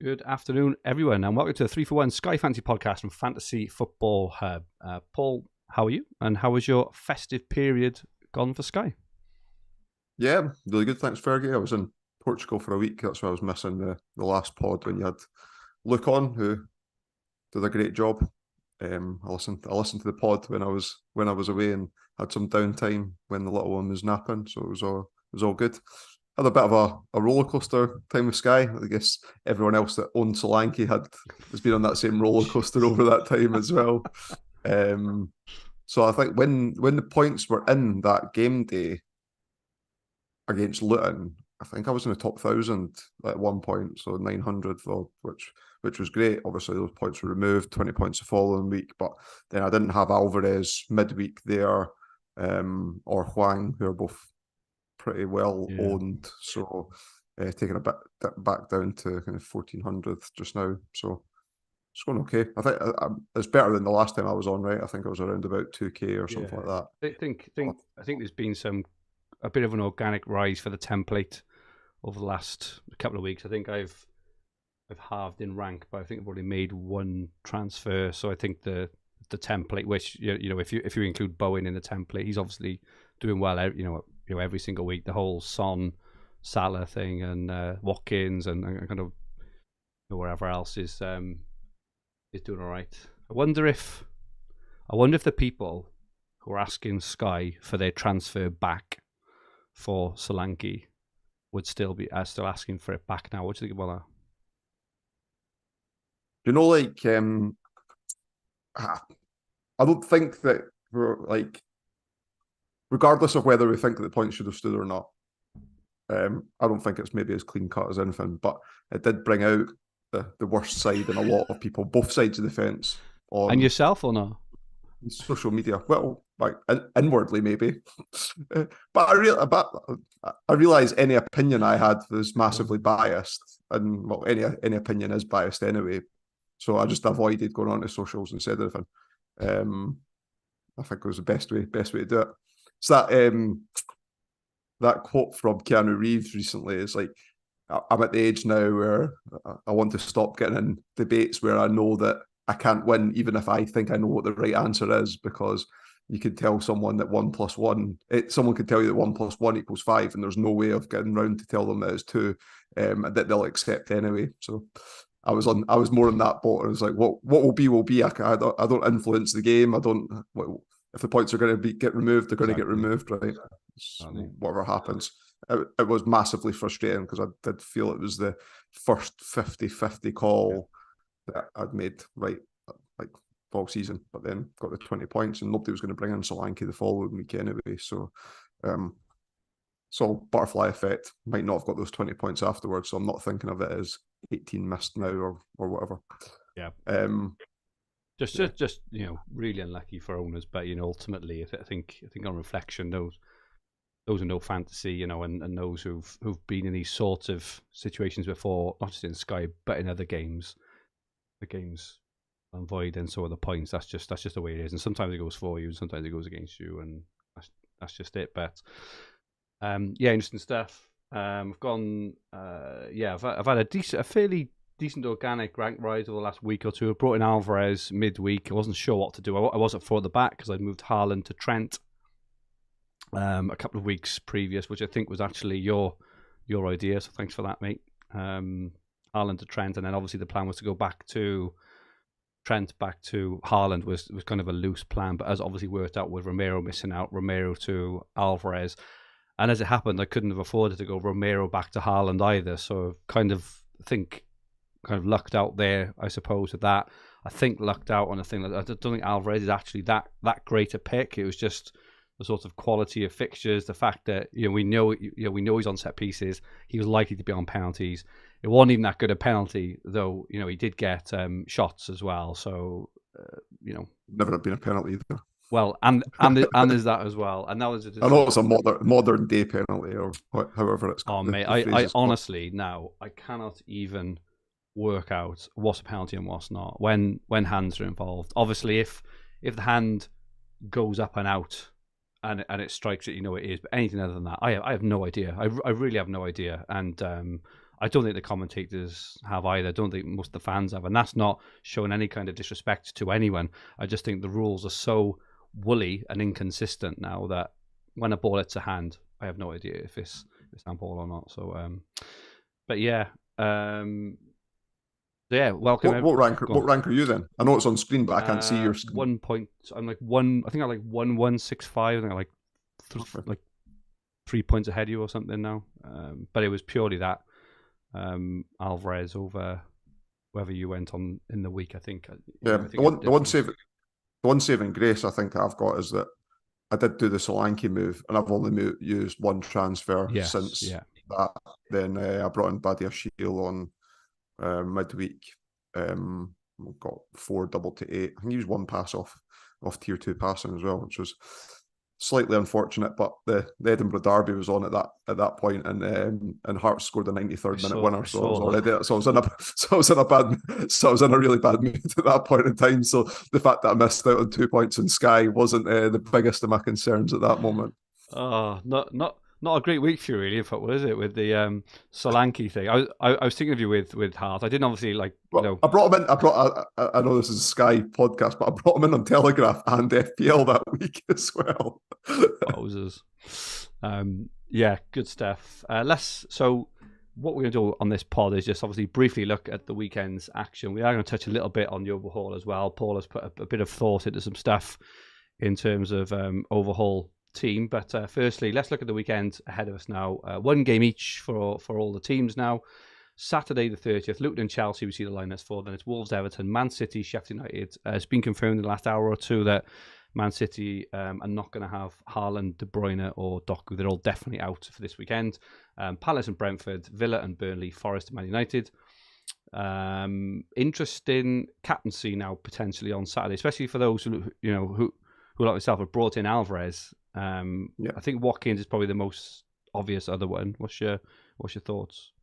Good afternoon, everyone, and welcome to the 3 for 1 Sky Fantasy podcast from Fantasy Football Hub. Paul, how are you? And how was your festive period gone for Sky? Yeah, really good. Thanks, Fergi. I was in Portugal for a week. That's why I was missing the last pod when you had Luke on, who did a great job. I listened to the pod when I was away and had some downtime when the little one was napping, so it was all good. Had a bit of a roller coaster time with Sky. I guess everyone else that owns Solanke has been on that same roller coaster over that time as well. So I think when the points were in that game day against Luton, I think I was in the top 1,000 at one point, so 900, which was great. Obviously, those points were removed, 20 points the following week, but then I didn't have Alvarez midweek there, or Huang, who are both pretty well owned. So taking a bit back down to kind of 1,400 just now. So it's going okay. I think it's better than the last time I was on, right? I think I was around about 2K or something like that. I think there's been a bit of an organic rise for the template over the last couple of weeks. I think I've halved in rank, but I think I've already made one transfer. So I think the template, which if you include Bowen in the template, he's obviously doing well. Every single week, the whole Son, Salah thing, and Watkins, and kind of wherever else is doing all right. I wonder if the people who are asking Sky for their transfer back for Solanke would still asking for it back now. What do you think about that? I don't think that we're regardless of whether we think that the points should have stood or not, I don't think it's maybe as clean cut as anything, but it did bring out the worst side in a lot of people, both sides of the fence. And yourself or not? Social media. Well, inwardly maybe, but I realize any opinion I had was massively biased, and well, any opinion is biased anyway. So I just avoided going on to socials and said anything. I think it was the best way to do it. So that quote from Keanu Reeves recently is like, I'm at the age now where I want to stop getting in debates where I know that I can't win, even if I think I know what the right answer is, because you could tell someone that 1 + 1, someone could tell you that 1 + 1 = 5, and there's no way of getting round to tell them that it's 2, that they'll accept anyway. So I was more in that boat. I was like, what will be. I don't influence the game. If the points are going to get removed, they're going to get removed, right? Whatever happens. It was massively frustrating because I did feel it was the first 50-50 call that I'd made right all season, but then got the 20 points and nobody was going to bring in Solanke the following week anyway. So butterfly effect. Might not have got those 20 points afterwards, so I'm not thinking of it as 18 missed now or whatever. Yeah. Just really unlucky for owners, but ultimately I think on reflection, those who know fantasy, and those who've been in these sorts of situations before, not just in Sky but in other games, the games void, and so are the points. That's just the way it is, and sometimes it goes for you and sometimes it goes against you, and that's just it. But interesting stuff. I've gone I've had a fairly decent organic rank rise over the last week or two. I brought in Alvarez midweek. I wasn't sure what to do. I wasn't for the back because I'd moved Haaland to Trent a couple of weeks previous, which I think was actually your idea. So thanks for that, mate. Haaland to Trent, and then obviously the plan was to go back to Trent back to Haaland was kind of a loose plan, but as obviously worked out with Romero missing out, Romero to Alvarez, and as it happened, I couldn't have afforded to go Romero back to Haaland either. So kind of lucked out there, I suppose, with that. I think lucked out on a thing. I don't think Alvarez is actually that great a pick. It was just the sort of quality of fixtures, the fact that we know he's on set pieces. He was likely to be on penalties. It wasn't even that good a penalty, though. He did get shots as well. So never have been a penalty either. Well, and there's that as well. And that was I know it's a modern day penalty or however it's called. Oh mate, I honestly now I cannot even work out what's a penalty and what's not when hands are involved. Obviously, if the hand goes up and out and it strikes it, it is. But anything other than that, I have no idea. I really have no idea. And I don't think the commentators have either. I don't think most of the fans have. And that's not showing any kind of disrespect to anyone. I just think the rules are so woolly and inconsistent now that when a ball hits a hand, I have no idea if it's handball or not. So, but yeah. Yeah, welcome. What rank are you then? I know it's on screen, but I can't see your screen. 1 point. I'm like one. I think I'm like 1165. I think I'm like 3 points ahead of you or something now. But it was purely that Alvarez over whoever you went on in the week. I think. Yeah, the one saving grace I think I've got is that I did do the Solanke move, and I've only used one transfer since that. Then I brought in Badia Shield on midweek. We've got 4 double to 8. I think he used 1 pass off tier 2 passing as well, which was slightly unfortunate. But the Edinburgh Derby was on at that point, and Hearts scored a 93rd minute winner. So I was in a really bad mood at that point in time. So the fact that I missed out on 2 points in Sky wasn't the biggest of my concerns at that moment. Oh, not a great week for you, really. In fact, was it with the Solanke thing? I was thinking of you with Hart. I didn't obviously I brought him in. I know this is a Sky podcast, but I brought him in on Telegraph and FPL that week as well. Wowzers. Yeah, good stuff. So what we're going to do on this pod is just obviously briefly look at the weekend's action. We are going to touch a little bit on the overhaul as well. Paul has put a bit of thought into some stuff in terms of overhaul team, but firstly, let's look at the weekend ahead of us now. 1 game each for all the teams now. Saturday the 30th, Luton and Chelsea, we see the lineups for. Then it's Wolves, Everton, Man City, Sheffield United. It's been confirmed in the last hour or two that Man City are not going to have Haaland, De Bruyne or Doku. They're all definitely out for this weekend. Palace and Brentford, Villa and Burnley, Forest and Man United. Interesting captaincy now potentially on Saturday, especially for those who like myself have brought in Alvarez. I think Watkins is probably the most obvious other one. What's your thoughts?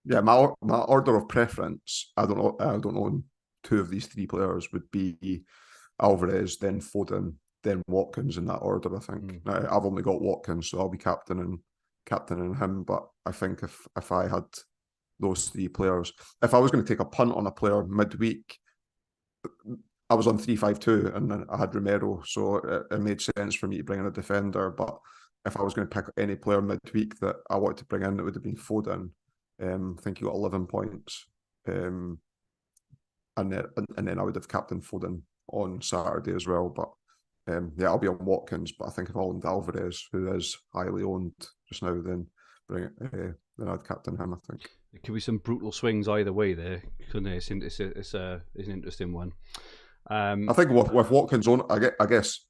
Yeah, my order of preference, I don't own 2 of these 3 players, would be Alvarez, then Foden, then Watkins in that order, I think. Now, I've only got Watkins, so I'll be captaining him, but I think if I had those 3 players, if I was going to take a punt on a player midweek, I was on 3-5-2 and I had Romero, so it made sense for me to bring in a defender. But if I was going to pick any player midweek that I wanted to bring in, it would have been Foden. I think he got 11 points. And then I would have captained Foden on Saturday as well. But I'll be on Watkins. But I think if I owned Alvarez, who is highly owned just now, then then I'd captain him, I think. There could be some brutal swings either way there, couldn't it? It's an interesting one. I think with Watkins on, I guess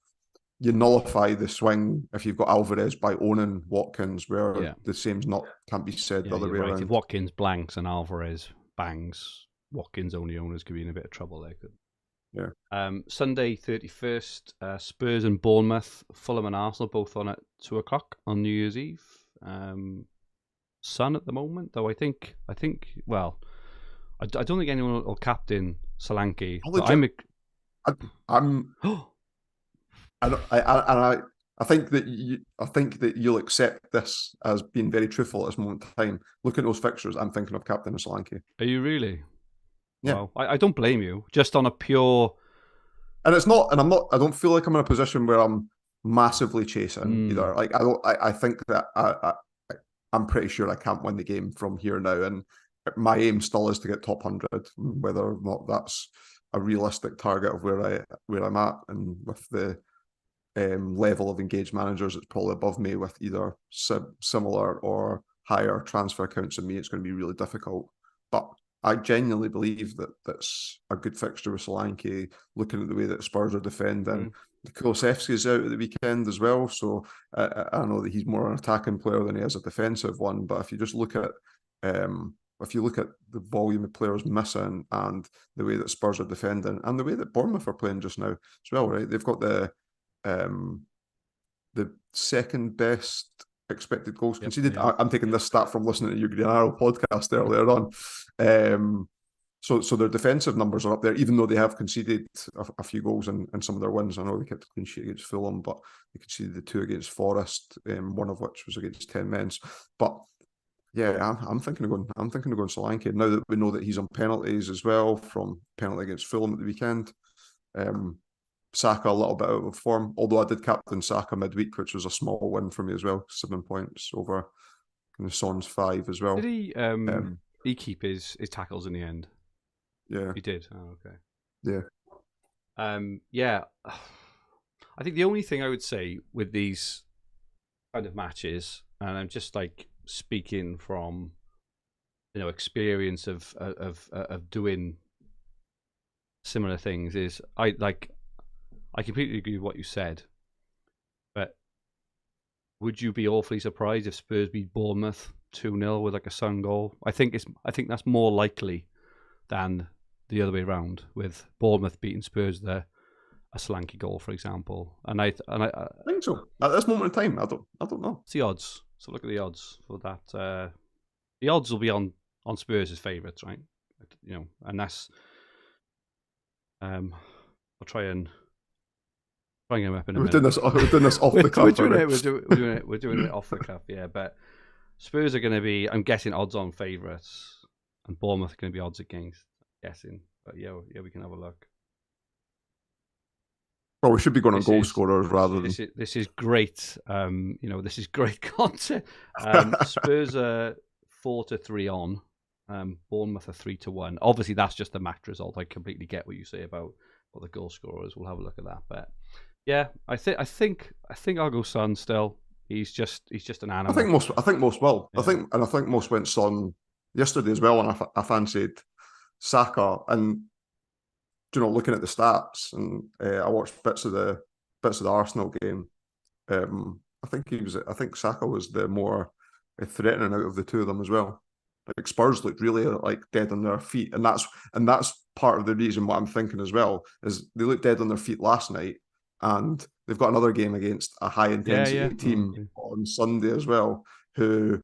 you nullify the swing if you've got Alvarez by owning Watkins, where the same's can't be said the other way around. If Watkins blanks and Alvarez bangs, Watkins only owners could be in a bit of trouble there. Sunday 31st, Spurs and Bournemouth, Fulham and Arsenal both on at 2:00 on New Year's Eve. Sun at the moment, though I think well, I don't think anyone will captain Solanke. I think that you'll accept this as being very truthful at this moment in time. Looking at those fixtures, I'm thinking of captain Solanke. Are you really? Yeah. Well, I don't blame you. Just on a pure, and it's not, and I'm not. I don't feel like I'm in a position where I'm massively chasing either. Like I think that I'm pretty sure I can't win the game from here now, and my aim still is to get top 100, whether or not that's a realistic target of where I'm at, and with the level of engaged managers, it's probably above me with either similar or higher transfer counts than me. It's going to be really difficult, but I genuinely believe that that's a good fixture with Solanke, looking at the way that Spurs are defending. Kulusevski's out at the weekend as well, so I know that he's more an attacking player than he is a defensive one, but if you just look at the volume of players missing and the way that Spurs are defending and the way that Bournemouth are playing just now as well, right? They've got the second best expected goals conceded. I'm taking this stat from listening to your Green Arrow podcast earlier on. So their defensive numbers are up there, even though they have conceded a few goals in some of their wins. I know they kept a clean sheet against Fulham, but they conceded the 2 against Forest, one of which was against 10 men. But Yeah, I'm thinking of going. I'm thinking of going Solanke now that we know that he's on penalties as well from penalty against Fulham at the weekend. Saka a little bit out of form, although I did captain Saka midweek, which was a small win for me as well. 7 points over kind of Son's 5 as well. Did he keep his tackles in the end? Yeah, He did. Oh, okay. yeah. Yeah. I think the only thing I would say with these kind of matches, and I'm just like speaking from experience of doing similar things, is I completely agree with what you said, but would you be awfully surprised if Spurs beat Bournemouth 2-0 with like a Son goal? I think that's more likely than the other way around, with Bournemouth beating Spurs there, a Solanke goal, for example. And I think so. At this moment in time, I don't know. It's the odds. So look at the odds for that. The odds will be on Spurs' favourites, right? And that's I'll try and get them up in a minute. We're doing this off the cuff. We're doing it off the cuff, yeah. But Spurs are going to be, I'm guessing, odds on favourites, and Bournemouth are going to be odds against. I'm guessing, but yeah, we can have a look. Well, we should be going on goal scorers rather than. This is great. This is great content. Spurs are 4-3 on. Bournemouth are 3-1. Obviously, that's just the match result. I completely get what you say about what the goal scorers. We'll have a look at that. But yeah, I think I'll go Son still. He's just an animal. I think most will. Yeah. I think most went Son yesterday as well, and I fancied Saka. And looking at the stats, and I watched bits of the Arsenal game. I think Saka was the more threatening out of the two of them as well. Like Spurs looked really like dead on their feet, and that's part of the reason what I'm thinking as well is they looked dead on their feet last night, and they've got another game against a high intensity team on Sunday as well, who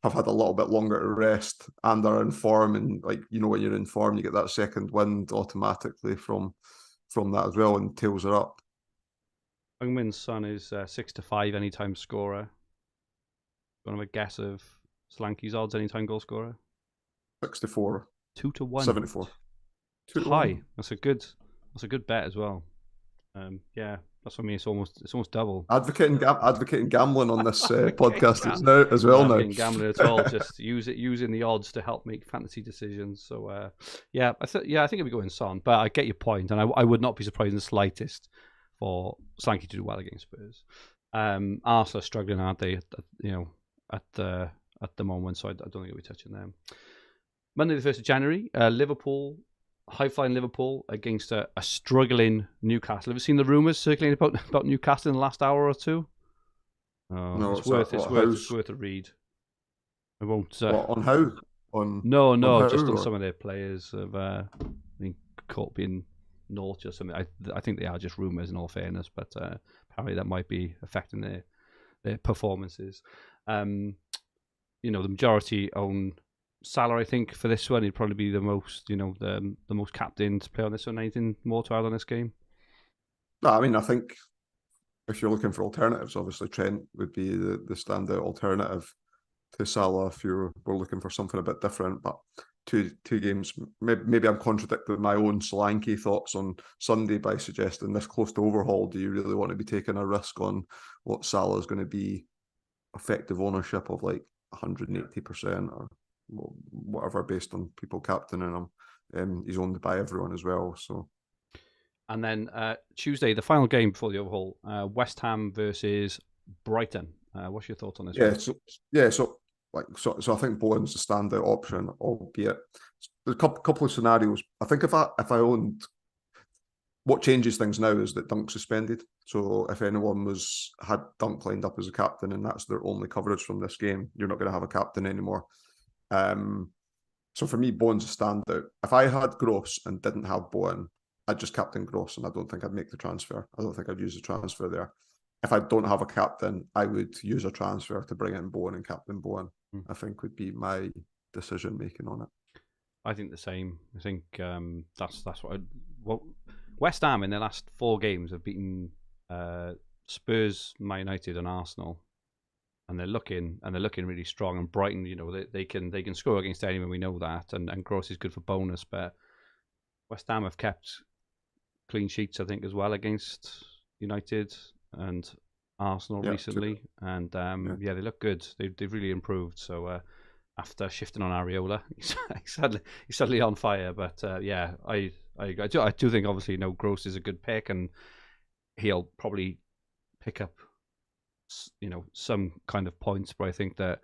have had a little bit longer to rest and are in form. And when you're in form, you get that second wind automatically from that as well, and tails are up. Heung-Min Son is 6-5 anytime scorer. Want to have a guess of Solanke's odds anytime goal scorer? 64. 2-1. 74. High. That's a good bet as well. Yeah, that's what I mean. It's almost double. Advocating gambling on this podcast now as well. Now gambling at all. Just using the odds to help make fantasy decisions. So I think it'd be going Son, but I get your point, and I would not be surprised in the slightest for Solanke to do well against Spurs. Arsenal are struggling, aren't they? At the moment, so I don't think we'll be touching them. Monday the 1st of January, Liverpool. High-flying Liverpool against a struggling Newcastle. Have you seen the rumours circulating about Newcastle in the last hour or two? Oh, no, it's worth a read. I won't. On how? No, just on some of their players have been caught being naughty or something. I think they are just rumours in all fairness, but apparently that might be affecting their performances. The majority own Salah, I think, for this one, he'd probably be the most, the most captain to play on this one. Anything more to add on this game? No, I mean, I think if you're looking for alternatives, obviously Trent would be the standout alternative to Salah if you were looking for something a bit different. But two games, maybe I'm contradicting my own Solanke thoughts on Sunday by suggesting this close to overhaul, do you really want to be taking a risk on what Salah is going to be effective ownership of like 180% or whatever based on people captaining him? He's owned by everyone as well. So, and then Tuesday, the final game before the overhaul, West Ham versus Brighton. What's your thoughts on this? So I think Bowen's the standout option, albeit there's a couple of scenarios. I think if I owned, what changes things now is that Dunk's suspended. So if anyone had Dunk lined up as a captain and that's their only coverage from this game, you're not going to have a captain anymore. So for me, Bowen's a standout. If I had Gross and didn't have Bowen, I'd just captain Gross, and I don't think I'd make the transfer. I don't think I'd use a transfer there. If I don't have a captain, I would use a transfer to bring in Bowen and captain Bowen. I think would be my decision making on it. I think the same. I think that's what West Ham in their last 4 games have beaten Spurs, Man United, and Arsenal. and they're looking really strong. And Brighton, they can score against anyone. We know that, and Gross is good for bonus. But West Ham have kept clean sheets, I think, as well against United and Arsenal recently, and they look good. They've really improved. So after shifting on Areola, he's suddenly on fire. But I do think obviously Gross is a good pick, and he'll probably pick up some kind of points. But I think that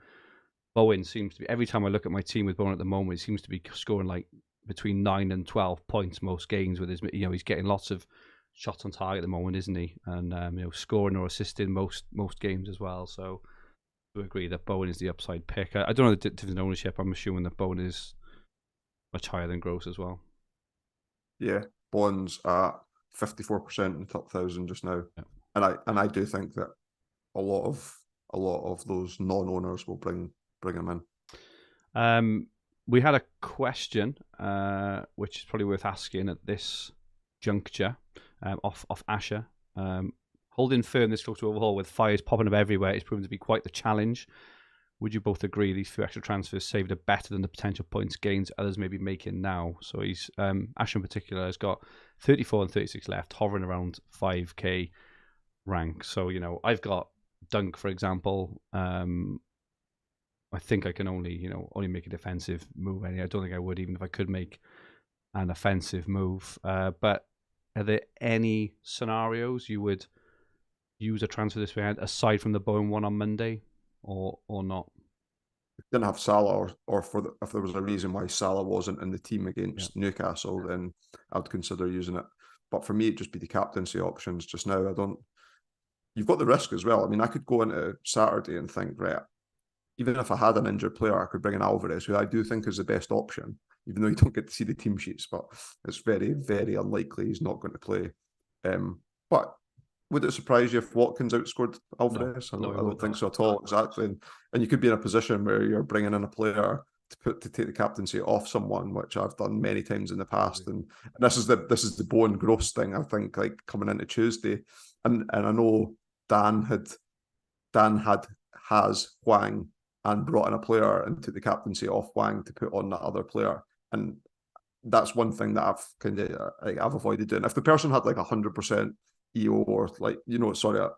Bowen seems to be, every time I look at my team with Bowen at the moment, he seems to be scoring like between 9 and 12 points most games with his, he's getting lots of shots on target at the moment, isn't he? And scoring or assisting most games as well. So I agree that Bowen is the upside pick. I don't know the difference in ownership. I'm assuming that Bowen is much higher than Gross as well. Yeah, Bowen's at 54% in the top 1,000 just now, and I do think that a lot of those non-owners will bring him in. We had a question, which is probably worth asking at this juncture, off Asher. Holding firm this close to overhaul with fires popping up everywhere is proven to be quite the challenge. Would you both agree these few extra transfers saved are better than the potential points gains others may be making now? So he's Asher in particular has got 34 and 36 left, hovering around 5k rank. So I've got Dunk, for example. I think I can only make a defensive move. I don't think I would, even if I could make an offensive move. But are there any scenarios you would use a transfer this weekend aside from the Bowen one on Monday, or not? Didn't have Salah, or if there was a reason why Salah wasn't in the team against Newcastle, then I'd consider using it. But for me, it'd just be the captaincy options just now. You've got the risk as well. I mean, I could go into Saturday and think, right, even if I had an injured player, I could bring in Alvarez, who I do think is the best option, even though you don't get to see the team sheets, but it's very, very unlikely he's not going to play. But would it surprise you if Watkins outscored Alvarez? No, I don't think so at all, exactly. And you could be in a position where you're bringing in a player to take the captaincy off someone, which I've done many times in the past. And this is the Bowen Gross thing, I think, like coming into Tuesday. And I know Dan has Hwang and brought in a player and took the captaincy off Hwang to put on that other player. And that's one thing that I've avoided doing. If the person had like 100% EO or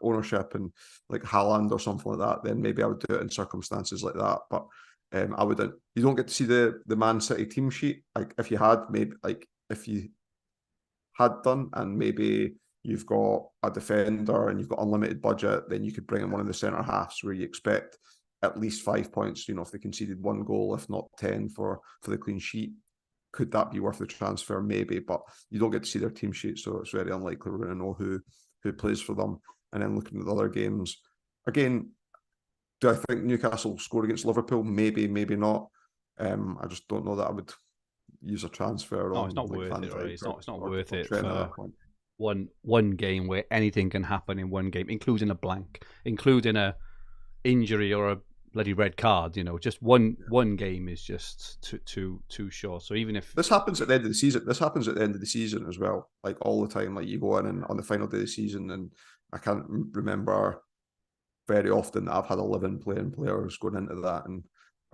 ownership and like Haaland or something like that, then maybe I would do it in circumstances like that. But I wouldn't. You don't get to see the Man City team sheet. Like if you had done, and maybe you've got a defender and you've got unlimited budget, then you could bring in one of the centre halves where you expect at least 5 points. If they conceded 1 goal, if not 10 for the clean sheet, could that be worth the transfer? Maybe, but you don't get to see their team sheet, so it's very unlikely we're going to know who plays for them. And then looking at the other games, again, do I think Newcastle will score against Liverpool? Maybe, maybe not. I just don't know that I would use a transfer. No, it's not worth it. Right? It's not worth it for one game where anything can happen in one game, including a blank, including a injury or a bloody red card. Just one game is just too short. So even if this happens at the end of the season, as well, like all the time, like you go in and on the final day of the season, and I can't remember very often that I've had 11 playing players going into that, and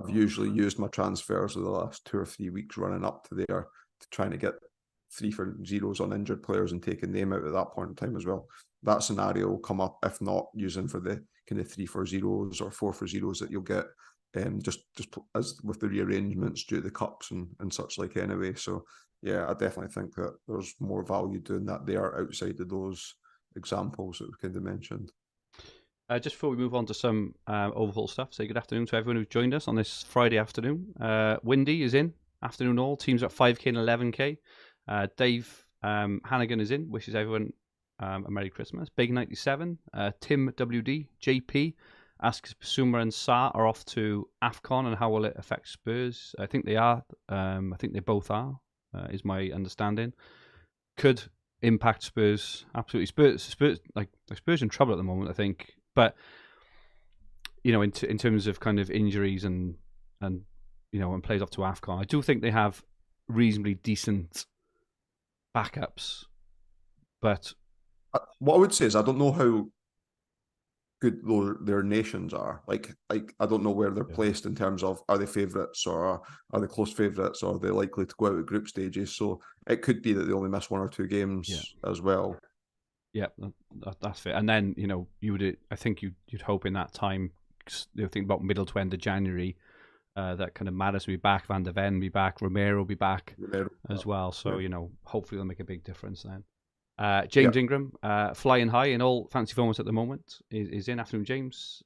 I've usually used my transfers of the last 2 or 3 weeks running up to there to trying to get 3 for 0s on injured players and taking them out at that point in time as well. That scenario will come up, if not using for the kind of 3 for 0s or 4 for 0s that you'll get, just as with the rearrangements due to the cups and such like anyway. So yeah, I definitely think that there's more value doing that there outside of those examples that we kind of mentioned. Just before we move on to some overhaul stuff, say good afternoon to everyone who's joined us on this Friday afternoon. Windy is in, afternoon all, teams at 5k and 11k. Dave Hannigan is in, wishes everyone a Merry Christmas. Big 97, Tim WD, JP asks if Basuma and Sarr are off to AFCON and how will it affect Spurs? I think they are. I think they both are, is my understanding. Could impact Spurs, absolutely. Spurs in trouble at the moment, I think. But in terms of kind of injuries and and plays off to AFCON, I do think they have reasonably decent backups. But what I would say is I don't know how good their nations are. Like I don't know where they're placed in terms of, are they favourites or are they close favourites, or are they likely to go out at group stages? So it could be that they only miss 1 or 2 games as well. Yeah, that's fair. And then I think you'd hope in that time, think about middle to end of January, that kind of Maddis will be back, Van der Ven will be back, Romero will be back as well. So hopefully they'll make a big difference then. James Ingram, flying high in all fancy formats at the moment, is in. Afternoon, James.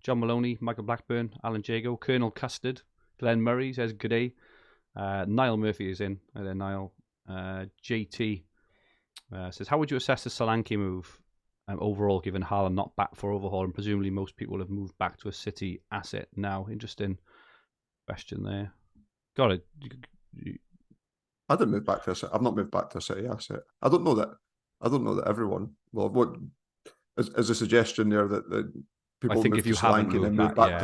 John Maloney, Michael Blackburn, Alan Jago, Colonel Custard, Glenn Murray says good day. Niall Murphy is in. Then Niall. JT says, how would you assess the Solanke move overall, given Haaland not back for overhaul, and presumably most people have moved back to a City asset now? Interesting question there. Got it. I didn't move back to a City. I've not moved back to a City asset. I don't know that everyone. Well, what is a suggestion there that people I think if you haven't moved back,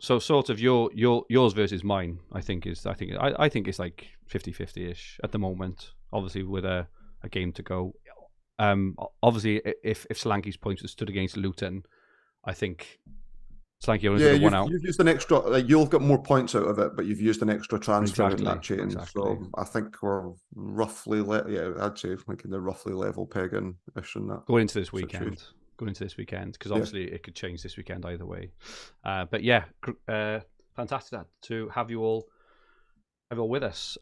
so sort of yours versus mine, I think it's like 50-50 ish at the moment. Obviously, with a game to go. Obviously, if Solanke's points had stood against Luton, I think Solanke only would have won out. You've used an extra. You've got more points out of it, but you've used an extra transfer in that chain. Exactly. So I think we're roughly, I'd say like in the roughly level pegging ish in that. Going into this weekend, because obviously it could change this weekend either way. But yeah, fantastic to have you all with us.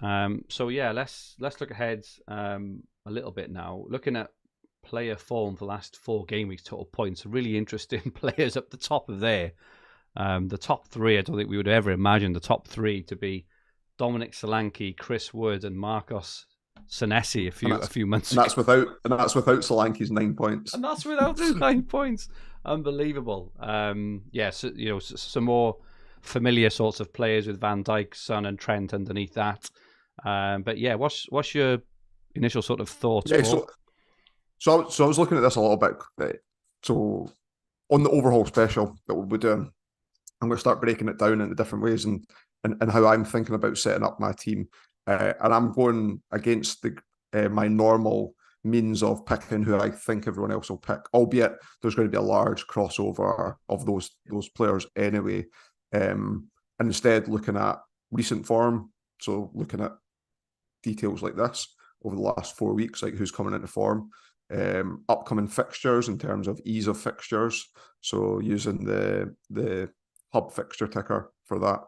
So yeah, let's look ahead a little bit now. Looking at player form for the last 4 game weeks, total points. Really interesting players up the top of there. The top 3, I don't think we would ever imagine the top 3 to be Dominic Solanke, Chris Wood, and Marcos Senesi a few months ago. And that's without Solanke's 9 points. And that's without his 9 points. Unbelievable. So, some more familiar sorts of players with Van Dijk, Son, and Trent underneath that. But yeah, what's your initial sort of thoughts? Yeah, so I was looking at this a little bit. So on the overhaul special that we'll be doing, I'm going to start breaking it down into different ways and how I'm thinking about setting up my team. And I'm going against my normal means of picking who I think everyone else will pick, albeit there's going to be a large crossover of those players anyway. And instead looking at recent form, so looking at details like this over the last 4 weeks, like who's coming into form, upcoming fixtures in terms of ease of fixtures, so using the hub fixture ticker for that,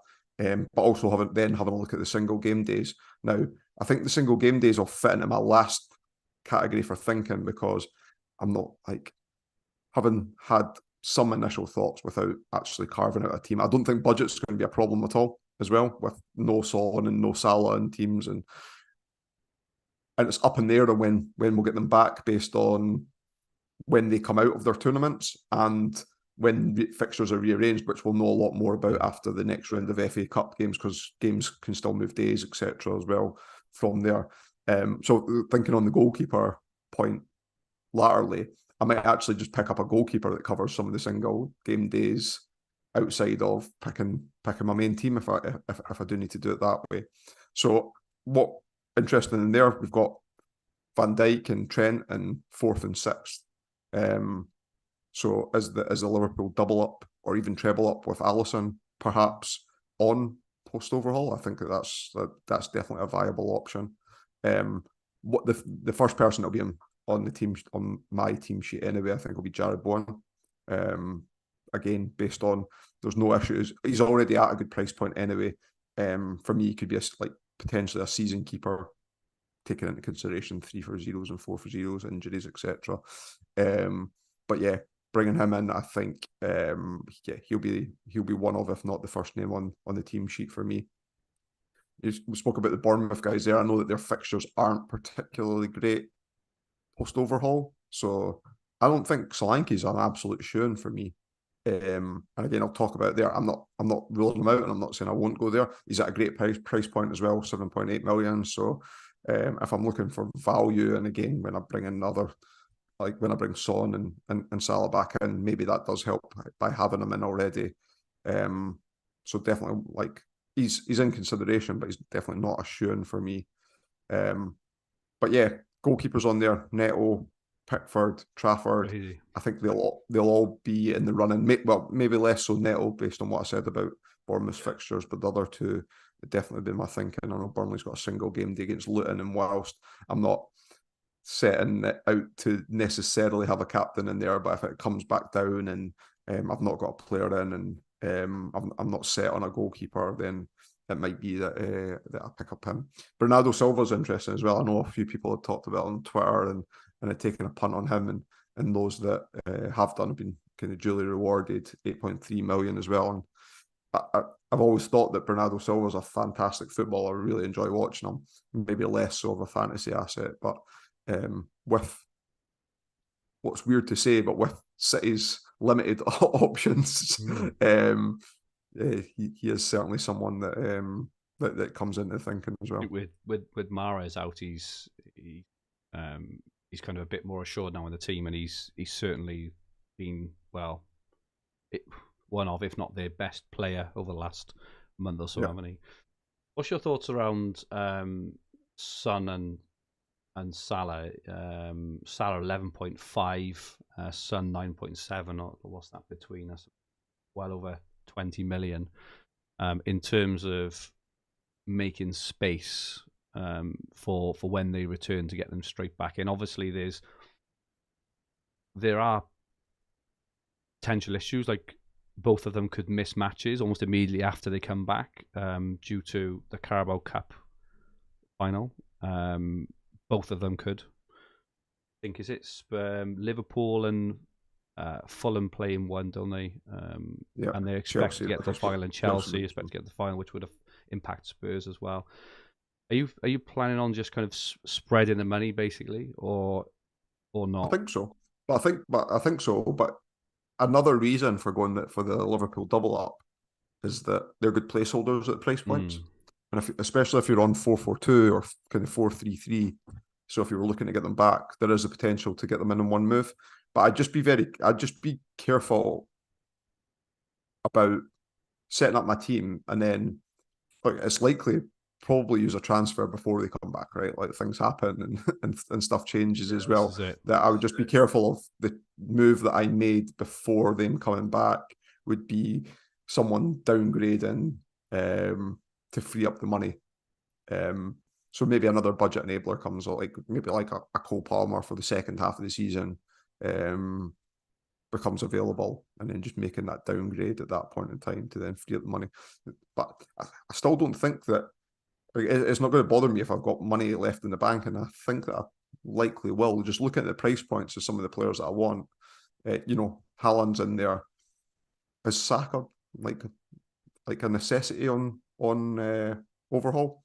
but also having a look at the single game days. Now, I think the single game days will fit into my last category for thinking, because I'm not having had some initial thoughts without actually carving out a team. I don't think budget's going to be a problem at all as well, with no Son and no Salah in teams, and it's up in the air on when we'll get them back based on when they come out of their tournaments and when fixtures are rearranged, which we'll know a lot more about after the next round of FA Cup games, because games can still move days, etc. as well from there. So thinking on the goalkeeper point latterly, I might actually just pick up a goalkeeper that covers some of the single game days outside of picking my main team if I do need to do it that way. So what interesting in there, we've got Van Dijk and Trent in 4th and 6th. So as the Liverpool double up or even treble up with Alisson perhaps on post overhaul, I think that's definitely a viable option. What the first person that'll be on the team, on my team sheet anyway, I think will be Jared Bowen. Again, based on there's no issues, he's already at a good price point anyway. For me, he could be potentially a season keeper, taking into consideration 3 for 0s and 4 for 0s, injuries, etc. But yeah, bringing him in, I think he'll be one of, if not the first name on the team sheet for me. We spoke about the Bournemouth guys there. I know that their fixtures aren't particularly great post overhaul, so I don't think Solanke's an absolute shoe-in for me. And again, I'll talk about it there. I'm not ruling him out, and I'm not saying I won't go there. He's at a great price point as well, 7.8 million. So if I'm looking for value, and again, when I bring in when I bring Son and Salah back in, maybe that does help by having him in already. So definitely, he's in consideration, but he's definitely not a shoe-in for me. But yeah, goalkeepers on there: Neto, Pickford, Trafford. Crazy. I think they'll all be in the running. Maybe less so Neto based on what I said about Bournemouth's fixtures, but the other two would definitely been my thinking. I know Burnley's got a single game day against Luton, and whilst I'm not setting it out to necessarily have a captain in there, but if it comes back down and I've not got a player in, and I'm not set on a goalkeeper, then it might be that I pick up him. Bernardo Silva's interesting as well. I know a few people have talked about it on Twitter and had taken a punt on him, and those that have done have been kind of duly rewarded, 8.3 million as well. And I've always thought that Bernardo Silva's a fantastic footballer. I really enjoy watching him. Maybe less so of a fantasy asset, but with what's weird to say, but with City's limited options, he is certainly someone that comes into thinking as well. With Mahrez out, he's kind of a bit more assured now in the team, and he's certainly been one of, if not their best player over the last month or so, haven't he? What's your thoughts around Son and Salah? Salah 11.5, Son 9.7, or what's that between us? Well over 20 million in terms of making space for when they return to get them straight back in. Obviously, there are potential issues, like both of them could miss matches almost immediately after they come back due to the Carabao Cup final. Both of them could. I think is it Liverpool and Fulham play in one, don't they? And they expect to get the final, and Chelsea expect to get the final, which would impact Spurs as well. Are you planning on just kind of spreading the money basically, or not? I think so. I think so. But another reason for going for the Liverpool double up is that they're good placeholders at price points, and especially if you're on 4-4-2 or kind of 4-3-3. So if you were looking to get them back, there is a potential to get them in one move. But I'd just be careful about setting up my team, and then it's likely probably use a transfer before they come back, right? Like things happen and stuff changes as well. That I would just be careful of the move that I made before them coming back would be someone downgrading to free up the money. So maybe another budget enabler comes, or maybe a Cole Palmer for the second half of the season becomes available, and then just making that downgrade at that point in time to then free up the money. But I still don't think that it's not going to bother me if I've got money left in the bank, and I think that I likely will. Just looking at the price points of some of the players that I want, Haaland's in there. Is Saka like a necessity on overhaul?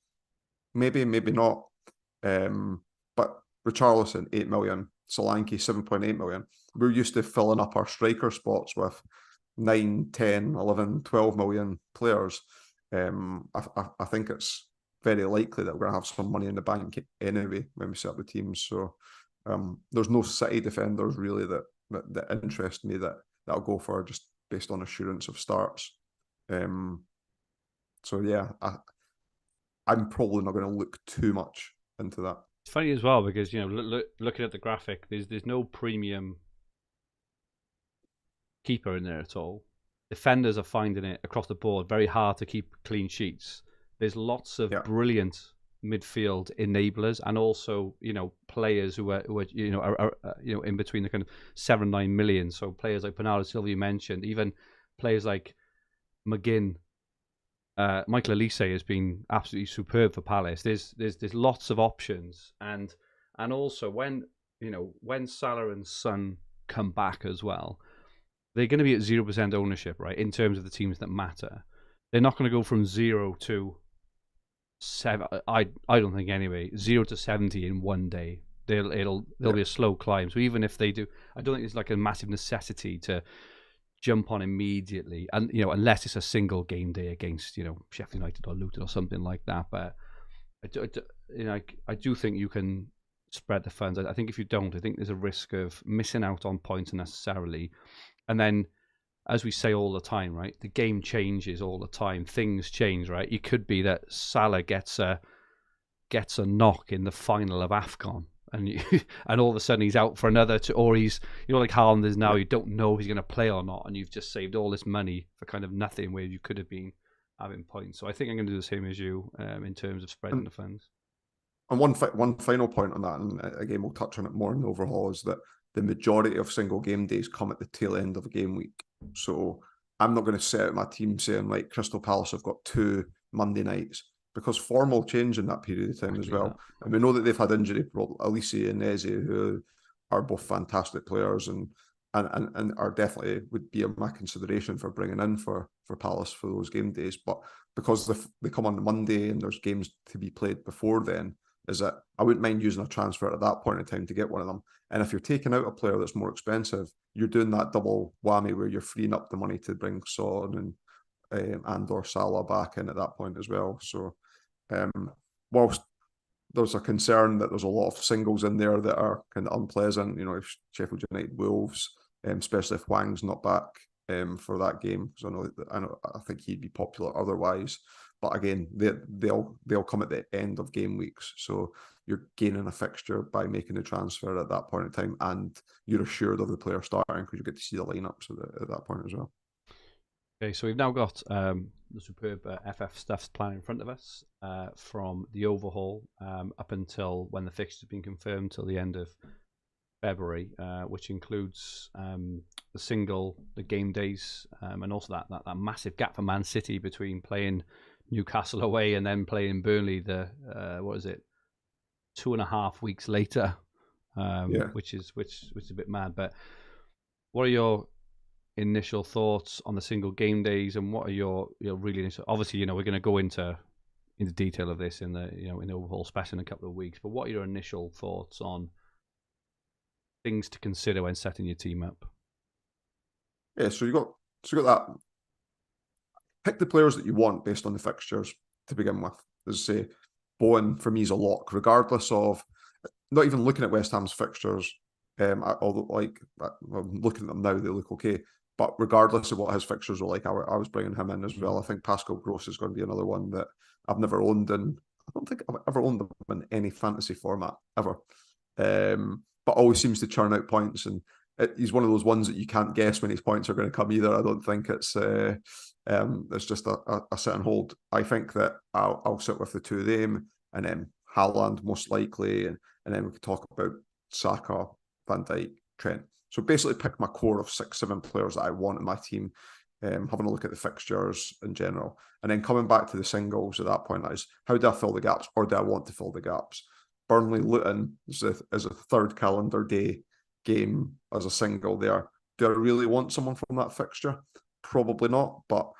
Maybe not. But Richarlison 8 million, Solanke 7.8 million. We're used to filling up our striker spots with 9, 10, 11, 12 million players. I think it's very likely that we're going to have some money in the bank anyway when we set up the teams. So there's no City defenders really that interest me that I'll go for just based on assurance of starts. So yeah, I'm probably not going to look too much into that. It's funny as well because looking at the graphic, there's no premium keeper in there at all. Defenders are finding it across the board very hard to keep clean sheets. There's lots of brilliant midfield enablers, and also players who are in between the kind of 7-9 million. So players like Bernardo Silva you mentioned, even players like McGinn. Michael Elise has been absolutely superb for Palace. There's lots of options, and also when Salah and Son come back as well, they're going to be at 0% ownership, right? In terms of the teams that matter, they're not going to go from 0 to 7. I don't think anyway. 0 to 70 in one day. There'll be a slow climb. So even if they do, I don't think it's like a massive necessity to jump on immediately, and unless it's a single game day against Sheffield United or Luton or something like that. But I do think you can spread the funds. I think if you don't, I think there's a risk of missing out on points unnecessarily. And then, as we say all the time, right, the game changes all the time. Things change, right? It could be that Salah gets a knock in the final of AFCON, and and all of a sudden he's out for another, or he's, like Haaland is now. You don't know if he's going to play or not, and you've just saved all this money for kind of nothing, where you could have been having points. So I think I'm going to do the same as you in terms of spreading the funds. And one final point on that, and again we'll touch on it more in the overhaul, is that the majority of single game days come at the tail end of a game week. So I'm not going to set out my team saying like Crystal Palace have got 2 Monday nights, because form will change in that period of time as well. And we know that they've had injury problems. Elise and Eze, who are both fantastic players and are definitely would be in my consideration for bringing in for Palace for those game days. But because they come on the Monday and there's games to be played before then, is that I wouldn't mind using a transfer at that point in time to get one of them. And if you're taking out a player that's more expensive, you're doing that double whammy where you're freeing up the money to bring Son and or Salah back in at that point as well. So whilst there's a concern that there's a lot of singles in there that are kind of unpleasant, if Sheffield United Wolves, especially if Wang's not back for that game, because I think he'd be popular otherwise. But again, they'll come at the end of game weeks, so you're gaining a fixture by making the transfer at that point in time, and you're assured of the player starting because you get to see the lineups at that point as well. Okay, so we've now got the superb FF stuffs plan in front of us from the overhaul up until when the fixture has been confirmed till the end of February, which includes the single, the game days, and also that massive gap for Man City between playing Newcastle away and then playing Burnley 2.5 weeks later, which is a bit mad. But what are your initial thoughts on the single game days, and what are your really initial? Obviously, we're going to go into detail of this in the in the overhaul special in a couple of weeks. But what are your initial thoughts on things to consider when setting your team up? Yeah, so you got that. Pick the players that you want based on the fixtures to begin with. As I say, Bowen for me is a lock, regardless of not even looking at West Ham's fixtures. Although I'm looking at them now, they look okay. But regardless of what his fixtures were like, I was bringing him in as well. I think Pascal Gross is going to be another one that I've never owned, and I don't think I've ever owned them in any fantasy format ever. But always seems to churn out points, and he's one of those ones that you can't guess when his points are going to come either. I don't think it's just a sit and hold. I think that I'll sit with the two of them, and then Haaland most likely, and then we could talk about Saka, Van Dijk, Trent. So basically pick my core of 6-7 players that I want in my team, having a look at the fixtures in general, and then coming back to the singles at that point, that is, how do I fill the gaps, or do I want to fill the gaps? Burnley Luton is a third calendar day game as a single there. Do I really want someone from that fixture? Probably not, but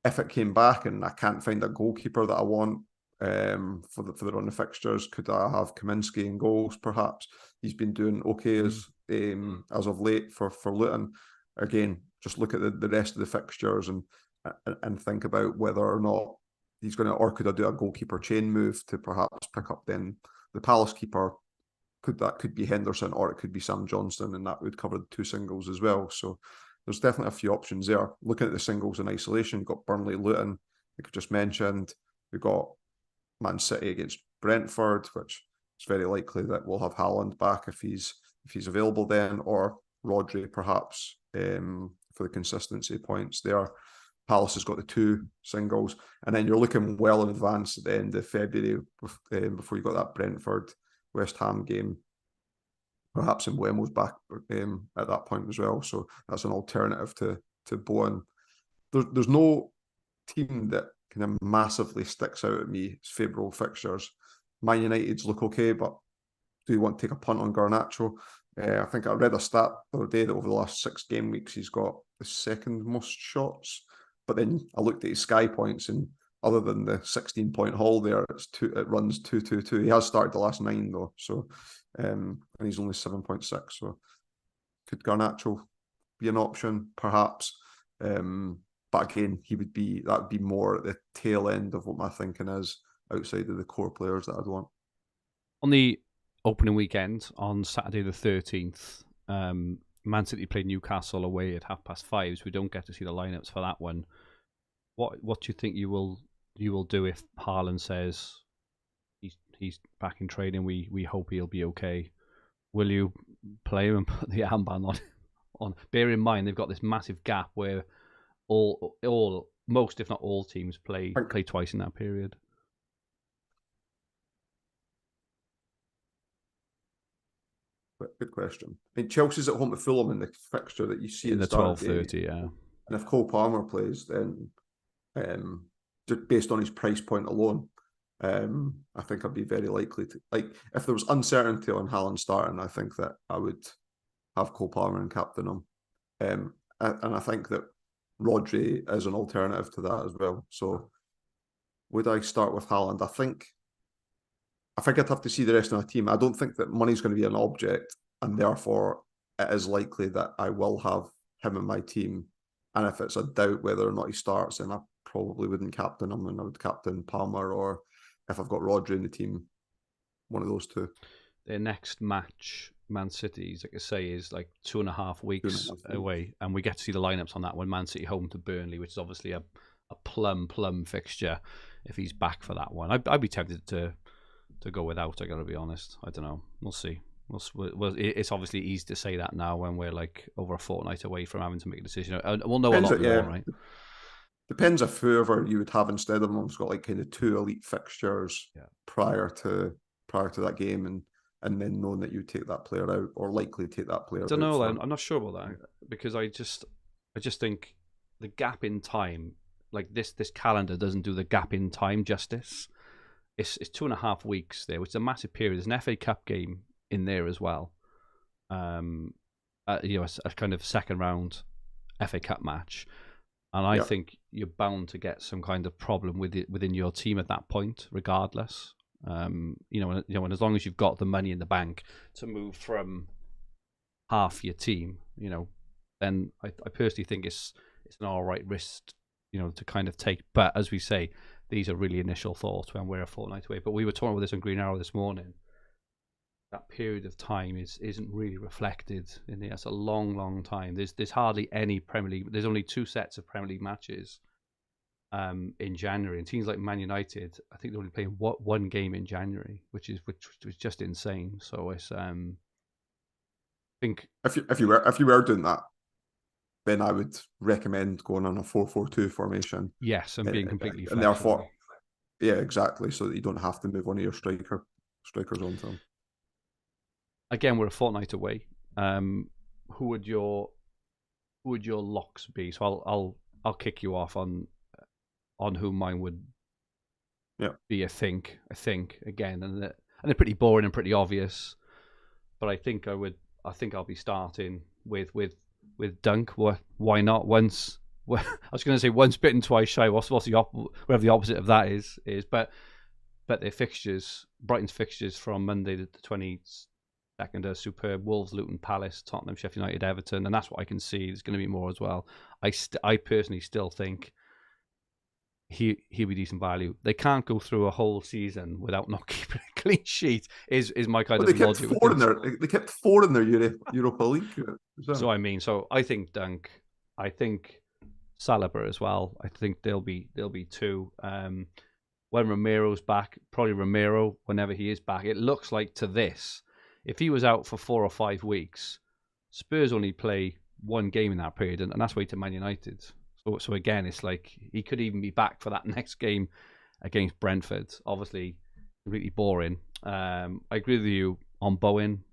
if it came back and I can't find a goalkeeper that I want for the run of fixtures, could I have Kaminsky in goals perhaps? He's been doing okay as of late for Luton. Again, just look at the rest of the fixtures and think about whether or not he's going to, or could I do a goalkeeper chain move to perhaps pick up then the Palace keeper? Could be Henderson, or it could be Sam Johnston, and that would cover the two singles as well. So there's definitely a few options there. Looking at the singles in isolation, you've got Burnley, Luton, like I just mentioned. We've got Man City against Brentford, which is very likely that we'll have Haaland back if he's available then, or Rodri perhaps for the consistency points there. Palace has got the two singles, and then you're looking well in advance at the end of February before you got that Brentford West Ham game. Perhaps Mbeumo's back at that point as well, so that's an alternative to Bowen. There's no team that kind of massively sticks out at me as favourable fixtures. Man United's look okay, but do you want to take a punt on Garnacho? I think I read a stat the other day that over the last 6 game weeks he's got the second most shots. But then I looked at his Sky points, and other than the 16-point haul there, it runs 2-2-2. He has started the last 9 though, so and he's only 7.6. So could Garnacho be an option, perhaps? But again, that would be more at the tail end of what my thinking is, outside of the core players that I'd want. On the opening weekend on Saturday the 13th, Man City played Newcastle away at 5:30, so we don't get to see the lineups for that one. What do you think you will do if Haaland says he's back in training. We hope he'll be okay. Will you play him and put the armband on? Bear in mind they've got this massive gap where most if not all teams play twice in that period. Good question. I mean, Chelsea's at home to Fulham in the fixture that you see in the 12:30, yeah. And if Cole Palmer plays, then just based on his price point alone, I think I'd be very likely to, like, if there was uncertainty on Haaland starting, I think that I would have Cole Palmer and captain him. And I think that Rodri is an alternative to that as well. So would I start with Haaland? I think I'd have to see the rest of my team. I don't think that money's going to be an object, and therefore it is likely that I will have him in my team. And if it's a doubt whether or not he starts, then I probably wouldn't captain him, and I would captain Palmer, or if I've got Rodri in the team, one of those two. Their next match, Man City's, like I say, is like 2.5 weeks away, and we get to see the lineups on that one. Man City home to Burnley, which is obviously a plum fixture. If he's back for that one, I'd be tempted to go without. I got to be honest. I don't know. We'll see. It's obviously easy to say that now when we're like over a fortnight away from having to make a decision. We'll know a lot more, right? Depends if whoever you would have instead of him's got like kind of 2 elite fixtures prior to that game, and then knowing that you take that player out or likely to take that player out. I don't know. I'm not sure about that because I just think the gap in time, like this calendar doesn't do the gap in time justice. It's 2.5 weeks there, which is a massive period. There's an FA Cup game in there as well. A kind of second round FA Cup match, and I think you're bound to get some kind of problem within your team at that point, regardless. And as long as you've got the money in the bank to move from half your team, then I personally think it's an all right risk, to kind of take. But as we say, these are really initial thoughts when we're a fortnight away. But we were talking about this on Green Arrow this morning. That period of time isn't really reflected in there. It's a long time. There's hardly any Premier League. There's only 2 sets of Premier League matches in January, and teams like Man United, I think they're only playing one game in January, which was just insane. So it's I think if you were doing that, then I would recommend going on a 4-4-2 formation. Yes, and being completely flexible. And therefore, yeah, exactly, so that you don't have to move one of your strikers onto them. Again, we're a fortnight away. Who would your locks be? So I'll kick you off on who mine would be. I think again, and they're pretty boring and pretty obvious, but I think I'll be starting with Dunk. Why not? I was going to say once bitten, twice shy. Whatever the opposite of that is. But their fixtures, Brighton's fixtures from Monday the 22nd are superb. Wolves, Luton, Palace, Tottenham, Sheffield United, Everton, and that's what I can see. There's going to be more as well. I personally still think he'll be decent value. They can't go through a whole season without not keeping a clean sheet. Is my kind of logic. They kept 4 in their Europa League. So I think Dunk. I think Saliba as well. I think there'll be 2. When Ramiro's back, probably Ramiro whenever he is back. It looks like to this, if he was out for 4 or 5 weeks, Spurs only play 1 game in that period, and that's way to Man United. So again, it's like he could even be back for that next game against Brentford. Obviously, really boring. I agree with you on Bowen.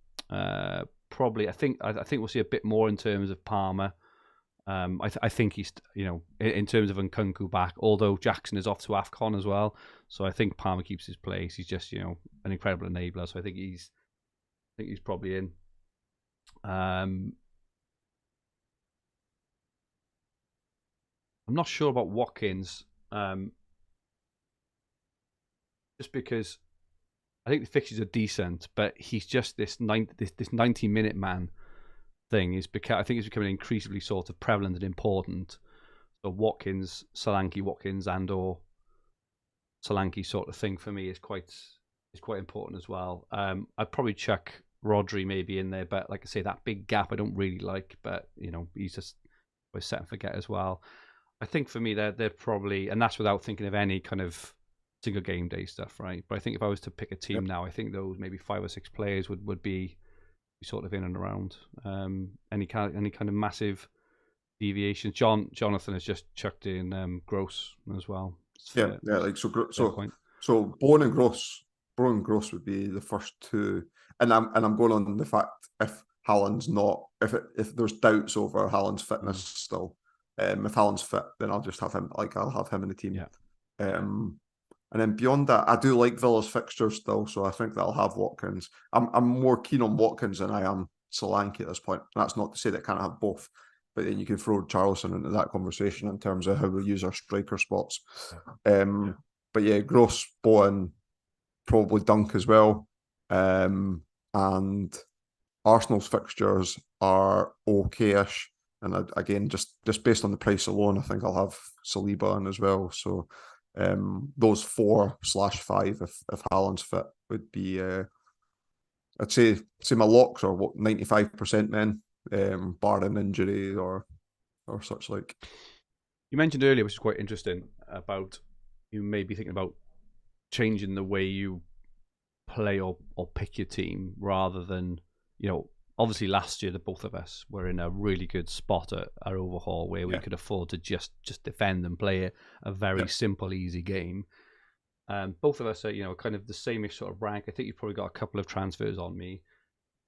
Probably, I think we'll see a bit more in terms of Palmer. I think he's, in terms of Nkunku back, although Jackson is off to AFCON as well. So I think Palmer keeps his place. He's just, an incredible enabler. So I think he's probably in. I'm not sure about Watkins, just because I think the fixtures are decent, but he's just this 90-minute man thing. I think it's becoming increasingly sort of prevalent and important. So Solanke, Watkins, and/or Solanke sort of thing for me is quite important as well. I'd probably chuck Rodri maybe in there, but like I say, that big gap I don't really like. But he's just set and forget as well. I think for me they're probably, and that's without thinking of any kind of single game day stuff, right? But I think if I was to pick a team now, I think those maybe 5 or 6 players would be sort of in and around. Any kind of massive deviations. Jonathan has just chucked in Gross as well. Yeah, like so Bowen and Gross would be the first two, and I'm going on the fact if Haaland's not, if there's doubts over Haaland's fitness still, if Haaland's fit, then I'll just have him. Like I'll have him in the team. Yeah. And then beyond that, I do like Villa's fixtures still, so I think that I'll have Watkins. I'm more keen on Watkins than I am Solanke at this point. And that's not to say that I can't have both, but then you can throw Charleston into that conversation in terms of how we use our striker spots. But yeah, Gross, Bowen, probably Dunk as well. And Arsenal's fixtures are okay-ish. And again, just based on the price alone, I think I'll have Saliba in as well. So those 4/5, if Haaland's fit, would be I'd say my locks are 95% men, barring injury or such like. You mentioned earlier, which is quite interesting, about you may be thinking about changing the way you play or pick your team rather than, obviously last year the both of us were in a really good spot at our overhaul where we could afford to just defend and play a very simple, easy game. Both of us are, kind of the same-ish sort of rank. I think you've probably got a couple of transfers on me.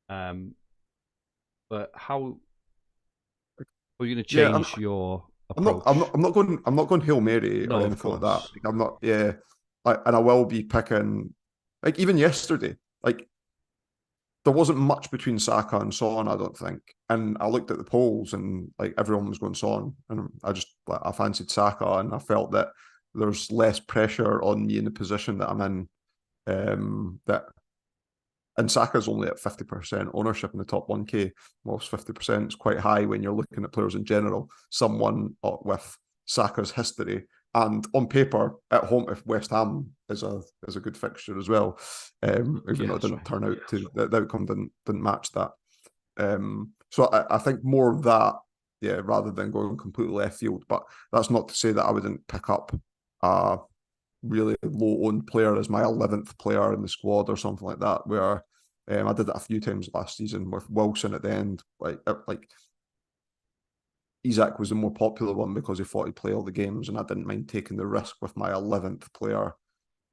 But how are you going to change your approach? I'm not going Hail Mary or anything like that. Like, I'm not. Yeah, and I will be picking. Like even yesterday, like there wasn't much between Saka and Son, I don't think. And I looked at the polls, and like everyone was going Son, and I fancied Saka, and I felt that there's less pressure on me in the position that I'm in. And Saka's only at 50% ownership in the top 1K. Whilst 50% is quite high when you're looking at players in general. Someone with Saka's history and on paper at home, if West Ham is a good fixture as well, even though it didn't turn out to, the outcome didn't match that. So I think more of that, rather than going completely left field. But that's not to say that I wouldn't pick up a really low-owned player as my 11th player in the squad or something like that, where I did it a few times last season with Wilson at the end. Like Isak was the more popular one because he thought he'd play all the games, and I didn't mind taking the risk with my 11th player,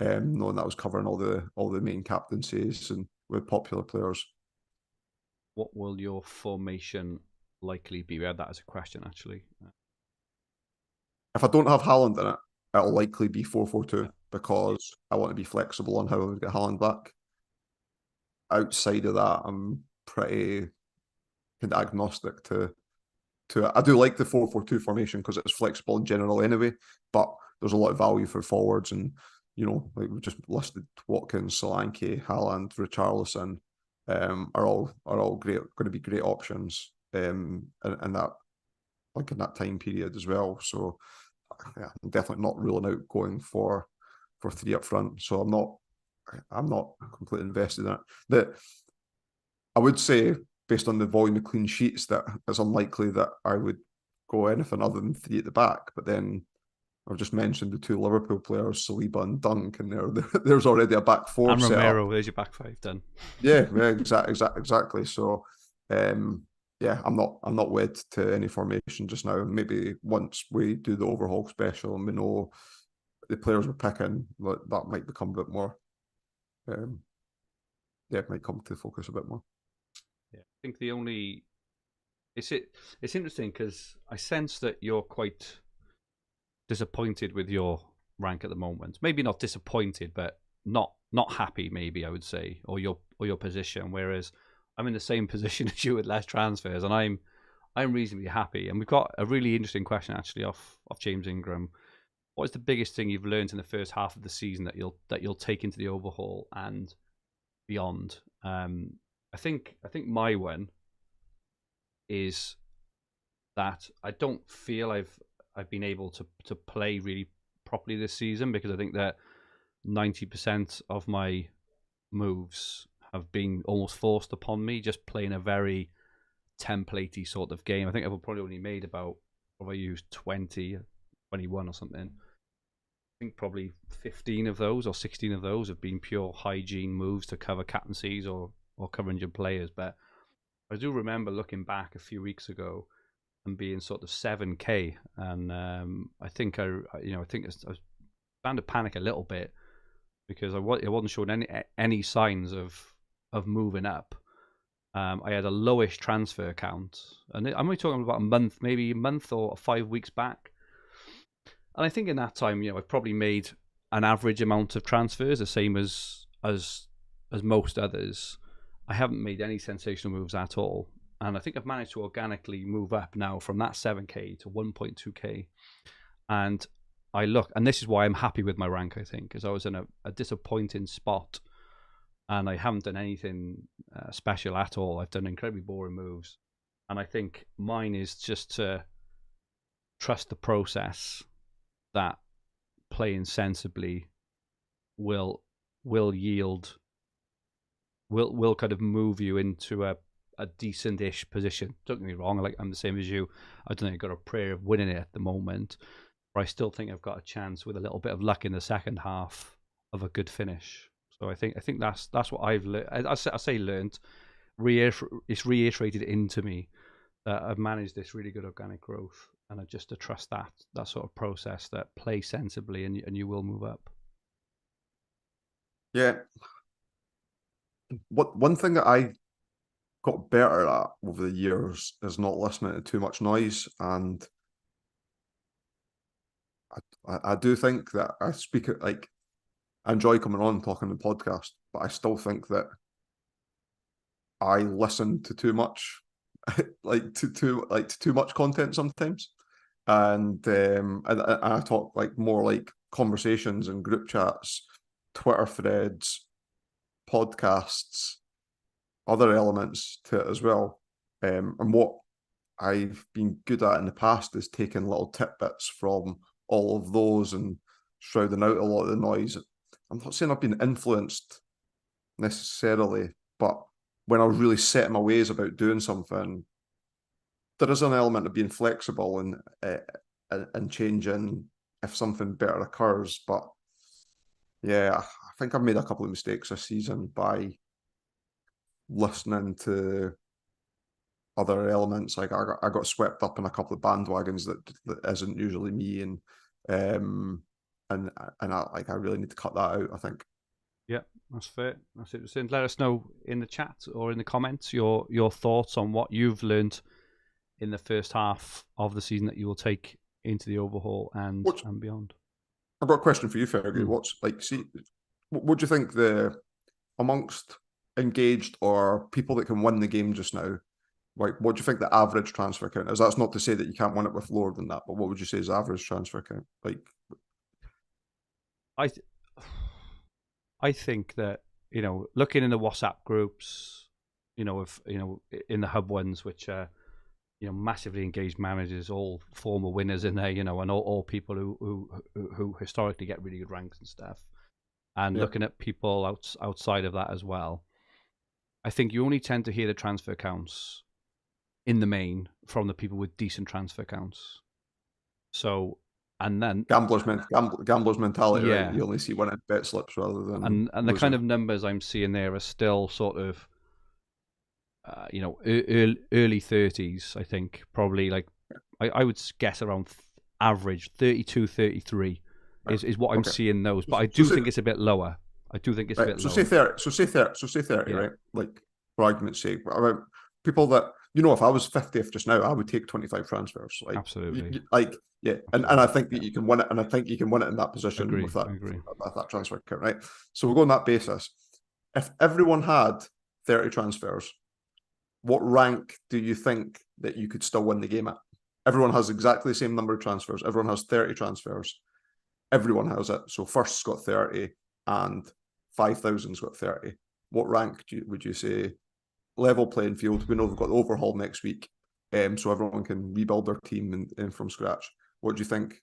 knowing that I was covering all the main captaincies and with popular players. What will your formation likely be? We had that as a question, actually. If I don't have Haaland in it, it'll likely be 4-4-2 because I want to be flexible on how I would get Haaland back. Outside of that, I'm pretty agnostic to it. I do like the 4-4-2 formation because it's flexible in general anyway, but there's a lot of value for forwards, and like we've just listed, Watkins, Solanke, Haaland, Richarlison are all great, going to be great options in that time period as well. So I'm definitely not ruling out going for 3 up front. So I'm not completely invested in it. I would say, based on the volume of clean sheets, that it's unlikely that I would go anything other than 3 at the back. But then I've just mentioned the 2 Liverpool players, Saliba and Dunk, and there's already a back 4 and set Romero, up. there's your back 5 done. Yeah, exactly. So I'm not wed to any formation just now. Maybe once we do the overhaul special and we know the players we're picking, that might become a bit more. It might come to focus a bit more. Yeah, I think it's interesting because I sense that you're quite disappointed with your rank at the moment. Maybe not disappointed, but not happy. Maybe I would say, or your position. Whereas I'm in the same position as you with less transfers, and I'm reasonably happy. And we've got a really interesting question actually off James Ingram. What is the biggest thing you've learned in the first half of the season that you'll take into the overhaul and beyond? I think my one is that I don't feel I've been able to play really properly this season, because I think that 90% of my moves have been almost forced upon me, just playing a very templatey sort of game. I think I've probably only made about, probably used 20, 21 or something. I think probably 15 of those or 16 of those have been pure hygiene moves to cover captaincies or cover injured players. But I do remember looking back a few weeks ago and being sort of 7k, and I think I was starting to panic a little bit because I wasn't showing any signs of moving up. I had a lowish transfer count, and I'm only talking about maybe a month or 5 weeks back. And I think in that time, I've probably made an average amount of transfers, the same as most others. I haven't made any sensational moves at all, and I think I've managed to organically move up now from that 7k to 1.2k. And and this is why I'm happy with my rank, I think, because I was in a disappointing spot, and I haven't done anything special at all. I've done incredibly boring moves, and I think mine is just to trust the process that playing sensibly will yield, will kind of move you into a decent-ish position. Don't get me wrong, I'm the same as you. I don't think I've got a prayer of winning it at the moment, but I still think I've got a chance with a little bit of luck in the second half of a good finish. So I think that's what I've learned. I say learned. It's reiterated into me that I've managed this really good organic growth, and I just to trust that sort of process, that play sensibly, and you will move up. Yeah. One thing that I got better at over the years is not listening to too much noise, and I do think that I speak it like I enjoy coming on and talking on the podcast, but I still think that I listen to too much, to too much content sometimes, and I talk like more like conversations and group chats, Twitter threads, podcasts, other elements to it as well. And what I've been good at in the past is taking little tidbits from all of those and shrouding out a lot of the noise. I'm not saying I've been influenced necessarily, but when I was really set in my ways about doing something, there is an element of being flexible and changing if something better occurs. But yeah, I think I've made a couple of mistakes this season by listening to other elements. Like I got swept up in a couple of bandwagons that isn't usually me, and I really need to cut that out, I think. Yeah, that's fair. That's it. Let us know in the chat or in the comments your thoughts on what you've learned in the first half of the season that you will take into the overhaul and beyond. I've got a question for you, Fergi. What do you think amongst engaged or people that can win the game just now, like what do you think the average transfer count is? That's not to say that you can't win it with lower than that, but what would you say is the average transfer count? Like, I think that, looking in the WhatsApp groups, in the hub ones, which are, massively engaged managers, all former winners in there, and all people who historically get really good ranks and stuff, and looking at people outside of that as well, I think you only tend to hear the transfer counts in the main from the people with decent transfer counts. So, and then gamblers mentality, right? You only see winning bet slips rather than and the kind of numbers I'm seeing there are still sort of early 30s. I think probably like I would guess around average 32, 33 is what I'm seeing those, but I do think it's a bit lower. I do think it's a bit lower. Say 30, right? Like, for argument's sake, about people that, if I was 50th just now, I would take 25 transfers. Like, absolutely. And I think that you can win it, and I think you can win it in that position with that transfer count, right? So we'll go on that basis. If everyone had 30 transfers, what rank do you think that you could still win the game at? Everyone has exactly the same number of transfers. Everyone has 30 transfers. Everyone has it. So first's got 30 and 5,000's got 30. What rank would you say? Level playing field. We know we've got the overhaul next week, so everyone can rebuild their team in from scratch. What do you think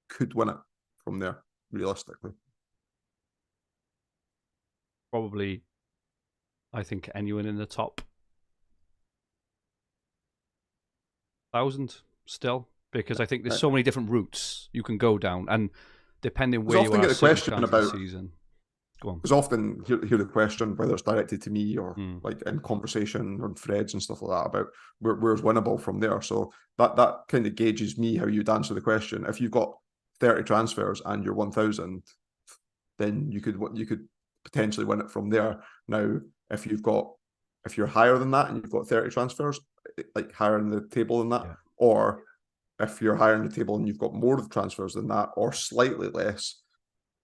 could win it from there, realistically? Probably, I think anyone in the top 1,000 still, because I think there's so many different routes you can go down, and depending There's where you often are get the certain question strands of the about. season. Go on. There's often hear the question, whether it's directed to me or Mm. like in conversation on threads and stuff like that, about where's winnable from there. So that kind of gauges me how you'd answer the question. If you've got 30 transfers and you're 1,000, then you could potentially win it from there. Now, if you're higher than that and you've got 30 transfers, like higher in the table than that, Yeah. or if you're higher in the table and you've got more transfers than that, or slightly less,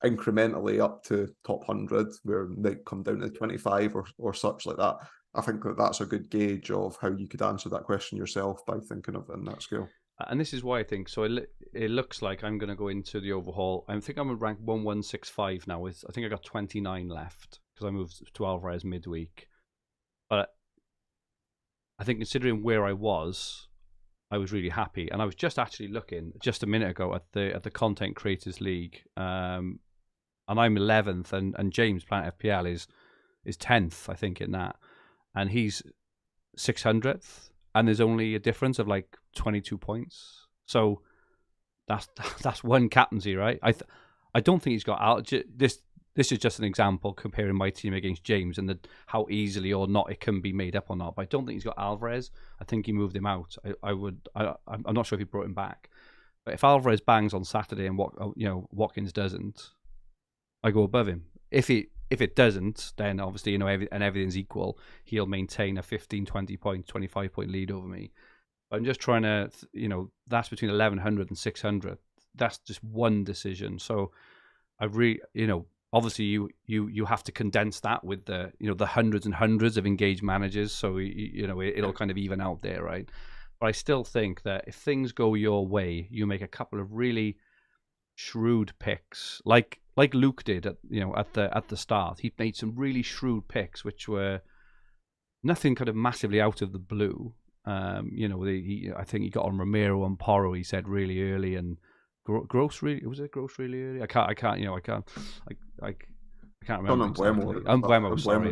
incrementally up to top 100, where they come down to 25 or such like that. I think that's a good gauge of how you could answer that question yourself by thinking of it in that scale. And this is why I think so. It looks like I'm going to go into the overhaul. I think I'm at rank 1165 now. I think I got 29 left because I moved to Alvarez midweek. But I think considering where I was really happy. And I was just actually looking just a minute ago at the Content Creators League, and I'm 11th, and James Planet FPL is 10th, I think, in that, and he's 600th, and there's only a difference of like 22 points. So that's one captaincy, right? I don't think he's got out. This is just an example comparing my team against James and how easily or not it can be made up or not. But I don't think he's got Alvarez. I think he moved him out. I'm not sure if he brought him back. But if Alvarez bangs on Saturday and Watkins doesn't, I go above him. If it doesn't, then obviously, and everything's equal, he'll maintain a 15, 20 point, 25 point lead over me. I'm just trying to, that's between 1100 and 600. That's just one decision. So I really, obviously you have to condense that with the, the hundreds and hundreds of engaged managers. So, it'll kind of even out there, right? But I still think that if things go your way, you make a couple of really shrewd picks, like Luke did at the start. He made some really shrewd picks, which were nothing kind of massively out of the blue. I think he got on Romero and Porro. He said really early, and Gross really really early. I can't remember exactly.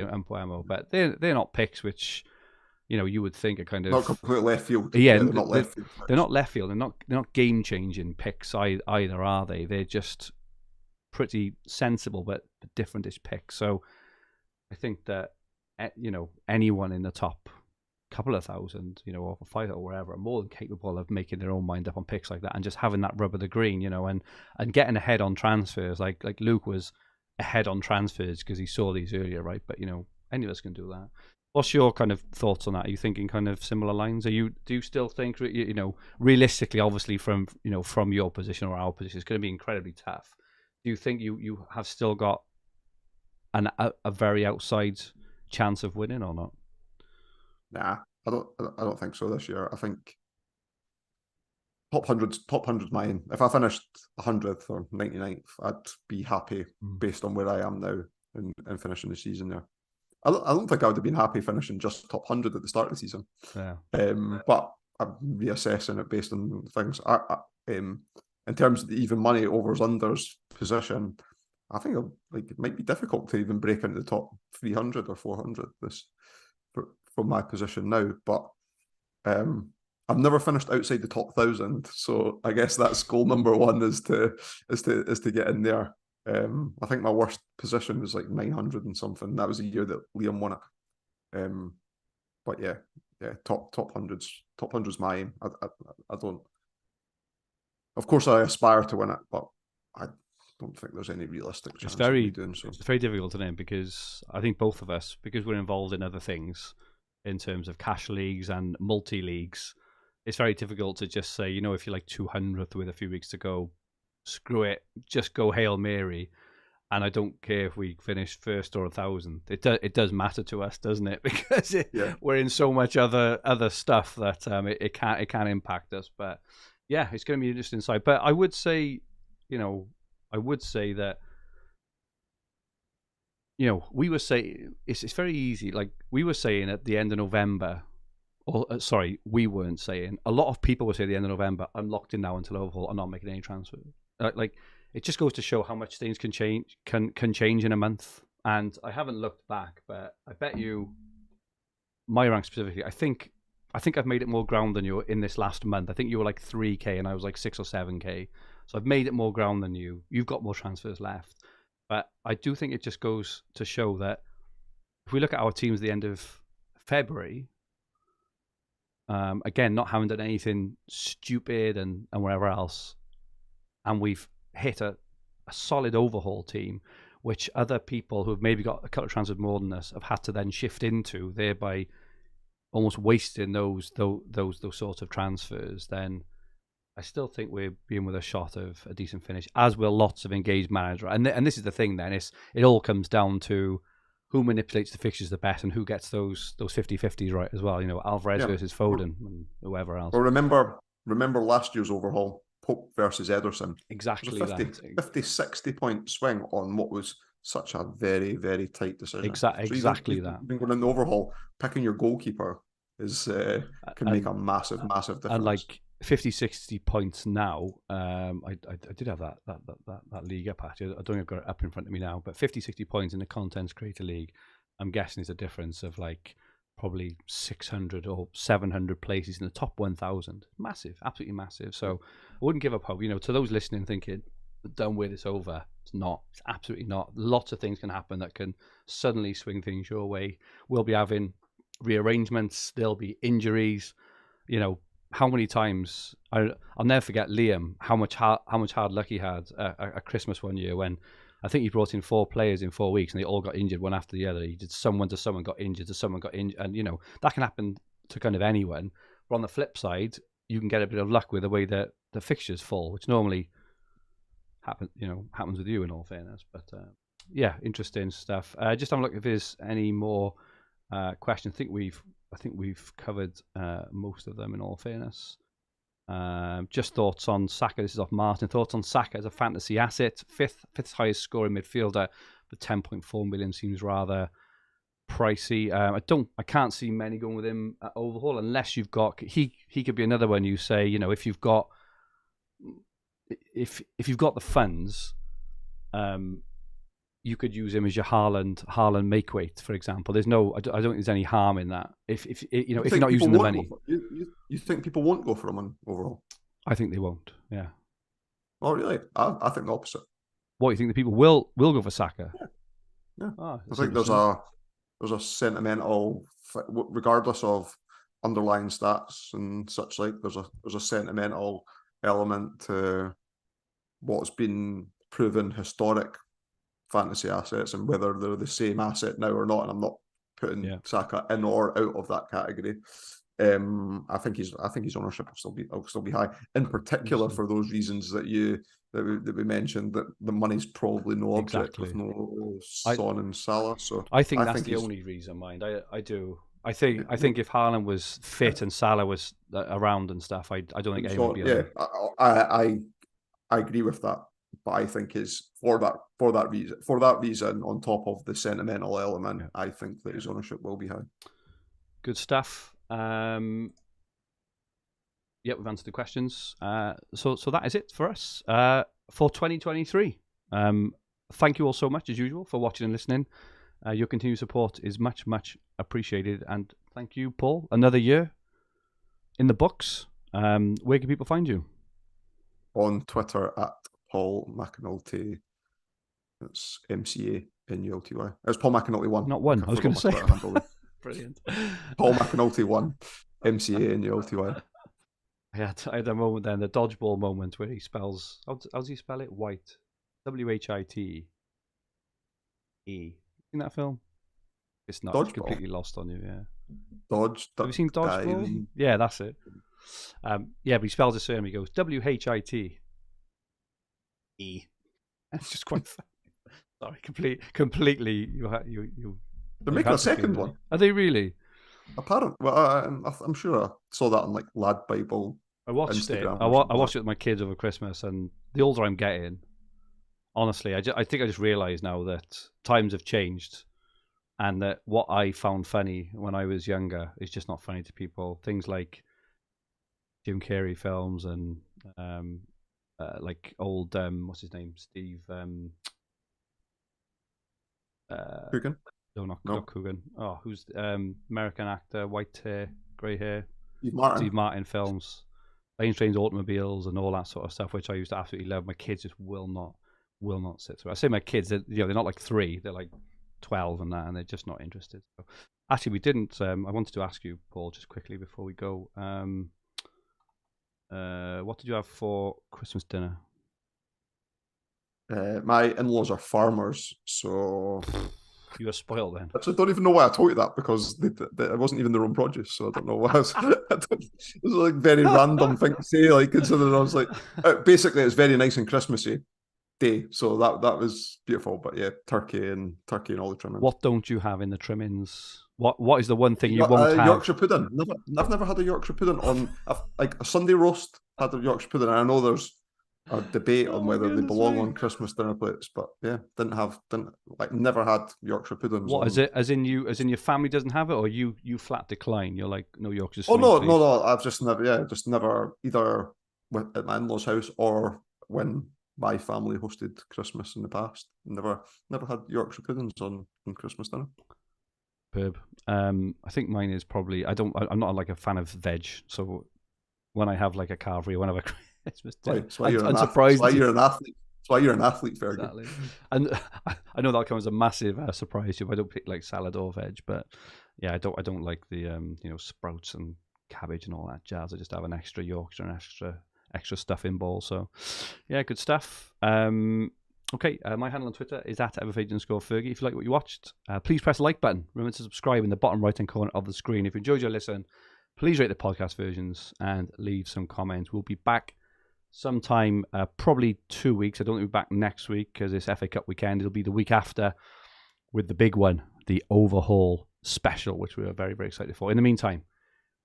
Mbuemo, but they're not picks which you would think are kind of not completely left field. Yeah, they're not left field. They're not left field. They're not game changing picks either, are they? They're just pretty sensible but differentish picks. So I think that anyone in the top couple of thousand, or 5 or wherever, are more than capable of making their own mind up on picks like that and just having that rub of the green, and getting ahead on transfers. Like Luke was ahead on transfers because he saw these earlier, right? But any of us can do that. What's your kind of thoughts on that? Are you thinking kind of similar lines? Do you still think, realistically, obviously from your position or our position, it's going to be incredibly tough. Do you think you have still got a very outside chance of winning or not? Nah, I don't think so this year. I think top 100's mine. If I finished 100th or 99th, I'd be happy based on where I am now and finishing the season there. I don't think I would have been happy finishing just top 100 at the start of the season. Yeah. But I'm reassessing it based on things. In terms of the even money overs unders position, I think it might be difficult to even break into the top 300 or 400 from my position now. But I've never finished outside the top 1,000, so I guess that's goal number one is to get in there. I think my worst position was like 900 and something. That was the year that Liam won it. But yeah, top 100's mine. I don't. Of course, I aspire to win it, but I don't think there's any realistic chance of me doing so. It's very difficult to name because I think both of us, because we're involved in other things in terms of cash leagues and multi leagues, it's very difficult to just say, if you're like 200th with a few weeks to go, screw it, just go Hail Mary. And I don't care if we finish first or 1,000. It does matter to us, doesn't it? Because we're in so much other stuff that it can impact us. But yeah, it's going to be an interesting side. But I would say, that we were saying it's very easy. Like we were saying at the end of November. We weren't saying. A lot of people were saying at the end of November, I'm locked in now until overhaul. I'm not making any transfers. Like it just goes to show how much things can change in a month. And I haven't looked back, but I bet you my rank specifically, I think I've made it more ground than you in this last month. I think you were like 3K and I was like 6 or 7K. So I've made it more ground than you. You've got more transfers left. But I do think it just goes to show that if we look at our teams at the end of February, again, not having done anything stupid and whatever else, and we've hit a solid overhaul team, which other people who have maybe got a couple of transfers more than us have had to then shift into, thereby almost wasting those sorts of transfers, then I still think we're being with a shot of a decent finish, as will lots of engaged managers. And this is the thing then, it all comes down to who manipulates the fixtures the best and who gets those 50-50s right as well. You know, Alvarez versus Foden and whoever else. Well, remember last year's overhaul, Pope versus Ederson. Exactly, it was a 50-60 point swing on what was such a very, very tight decision. Exactly so that. Even going in the overhaul, picking your goalkeeper is can make a massive difference. And like 50-60 points now, I did have that league up actually. I don't think I've got it up in front of me now, but 50-60 points in the Contents Creator League, I'm guessing is a difference of like probably 600 or 700 places in the top 1,000. Massive, absolutely massive. So I wouldn't give up hope. You know, to those listening thinking, don't wear this over. It's not. It's absolutely not. Lots of things can happen that can suddenly swing things your way. We'll be having rearrangements. There'll be injuries. You know, how many times I'll never forget Liam. How much hard luck he had at Christmas one year when I think he brought in 4 players in 4 weeks and they all got injured one after the other. He did someone got injured to someone got injured, and you know that can happen to kind of anyone. But on the flip side, you can get a bit of luck with the way that the fixtures fall, which normally happens with you in all fairness. But yeah, interesting stuff. Just have a look if there's any more questions. I think we've covered most of them in all fairness. Just thoughts on Saka. This is off Martin. Thoughts on Saka as a fantasy asset. Fifth highest scoring midfielder, but 10.4 million seems rather pricey. I can't see many going with him at overhaul unless you've got. He could be another one. You say, you know, if you've got the funds, you could use him as your Haaland make weight, for example. I don't think there's any harm in that. If you're not using the money, you think people won't go for him on overall? I think they won't. Yeah. Oh, really? I think the opposite. What, you think the people will go for Saka? Yeah. Oh, I think there's a sentimental, regardless of underlying stats and such like. There's a sentimental element to what's been proven historic fantasy assets and whether they're the same asset now or not. And I'm not putting Saka in or out of that category. I think his ownership will still be high, in particular for those reasons that we mentioned, that the money's probably no object with no Son and Salah. So I think that's the only reason, mind. I do. I think if Haaland was fit and Salah was around and stuff, I don't think anyone would be. Yeah, I agree with that. But I think is for that reason, on top of the sentimental element, I think that his ownership will be high. Good stuff. Yeah, we've answered the questions. So that is it for us for 2023. Thank you all so much, as usual, for watching and listening. Your continued support is much, much appreciated. And thank you, Paul. Another year in the books. Where can people find you? On Twitter at Paul McAnulty. It's MCANULTY. It's Paul McAnulty 1. Not 1. I was going to say. Brilliant. Paul McAnulty 1. MCANULTY. I had a moment then, the dodgeball moment, where he spells. How does he spell it? White. WHITE. In that film? It's not. It's completely lost on you. Yeah. Dodge. Have you seen Dodgeball? Yeah, that's it. Yeah, but he spells his surname. He goes WHITE. It's just quite funny. Sorry, completely. They're making a second one. Are they really? Apparently, well, I'm sure I saw that on like Lad Bible. I watched Instagram it. I watched it with my kids over Christmas, and the older I'm getting, honestly, I think I just realised now that times have changed, and that what I found funny when I was younger is just not funny to people. Things like Jim Carrey films and like old what's his name, Steve Coogan. No, not Coogan. Oh, who's American actor, white hair, grey hair? Steve Martin films. planes, trains, automobiles, and all that sort of stuff, which I used to absolutely love. My kids just will not sit through. I say my kids, they're not like 3, they're like 12 and that, and they're just not interested. So, actually, we didn't. I wanted to ask you, Paul, just quickly before we go. What did you have for Christmas dinner? My in-laws are farmers, so You were spoiled then. actually, I don't even know why I told you that, because it wasn't even their own produce, so I don't know why. It was like very random thing to say, like considering I was like, basically it's very nice and Christmassy day, so that was beautiful. But yeah, turkey and all the trimmings. What don't you have in the trimmings? What is the one thing you won't have? Yorkshire pudding. I've never had a Yorkshire pudding on like a Sunday roast. Had a Yorkshire pudding, and I know there's a debate on whether they belong on Christmas dinner plates, but yeah, never had Yorkshire puddings. What is it? As in your family doesn't have it, or you flat decline? You're like, no Yorkshire. Oh no, no. I've just never either at my in-laws' house or when my family hosted Christmas in the past. Never had Yorkshire puddings on Christmas dinner. Superb. I think mine is probably. I'm not like a fan of veg, so when I have like a carvery or whenever Christmas dinner, that's why you're an athlete. That's why you're an athlete, Fergi. Exactly. And I know that comes as a massive surprise to you if I don't pick like salad or veg, but yeah, I don't like the sprouts and cabbage and all that jazz. I just have an extra Yorkshire and extra stuffing ball. So yeah, good stuff. Okay, my handle on Twitter is @everfage_Fergie. If you like what you watched, please press the like button. Remember to subscribe in the bottom right-hand corner of the screen. If you enjoyed your listen, please rate the podcast versions and leave some comments. We'll be back sometime, probably 2 weeks. I don't think we'll be back next week because it's FA Cup weekend. It'll be the week after with the big one, the Overhaul special, which we are very, very excited for. In the meantime,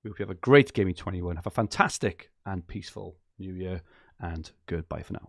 we hope you have a great Gameweek 21. Have a fantastic and peaceful New Year, and goodbye for now.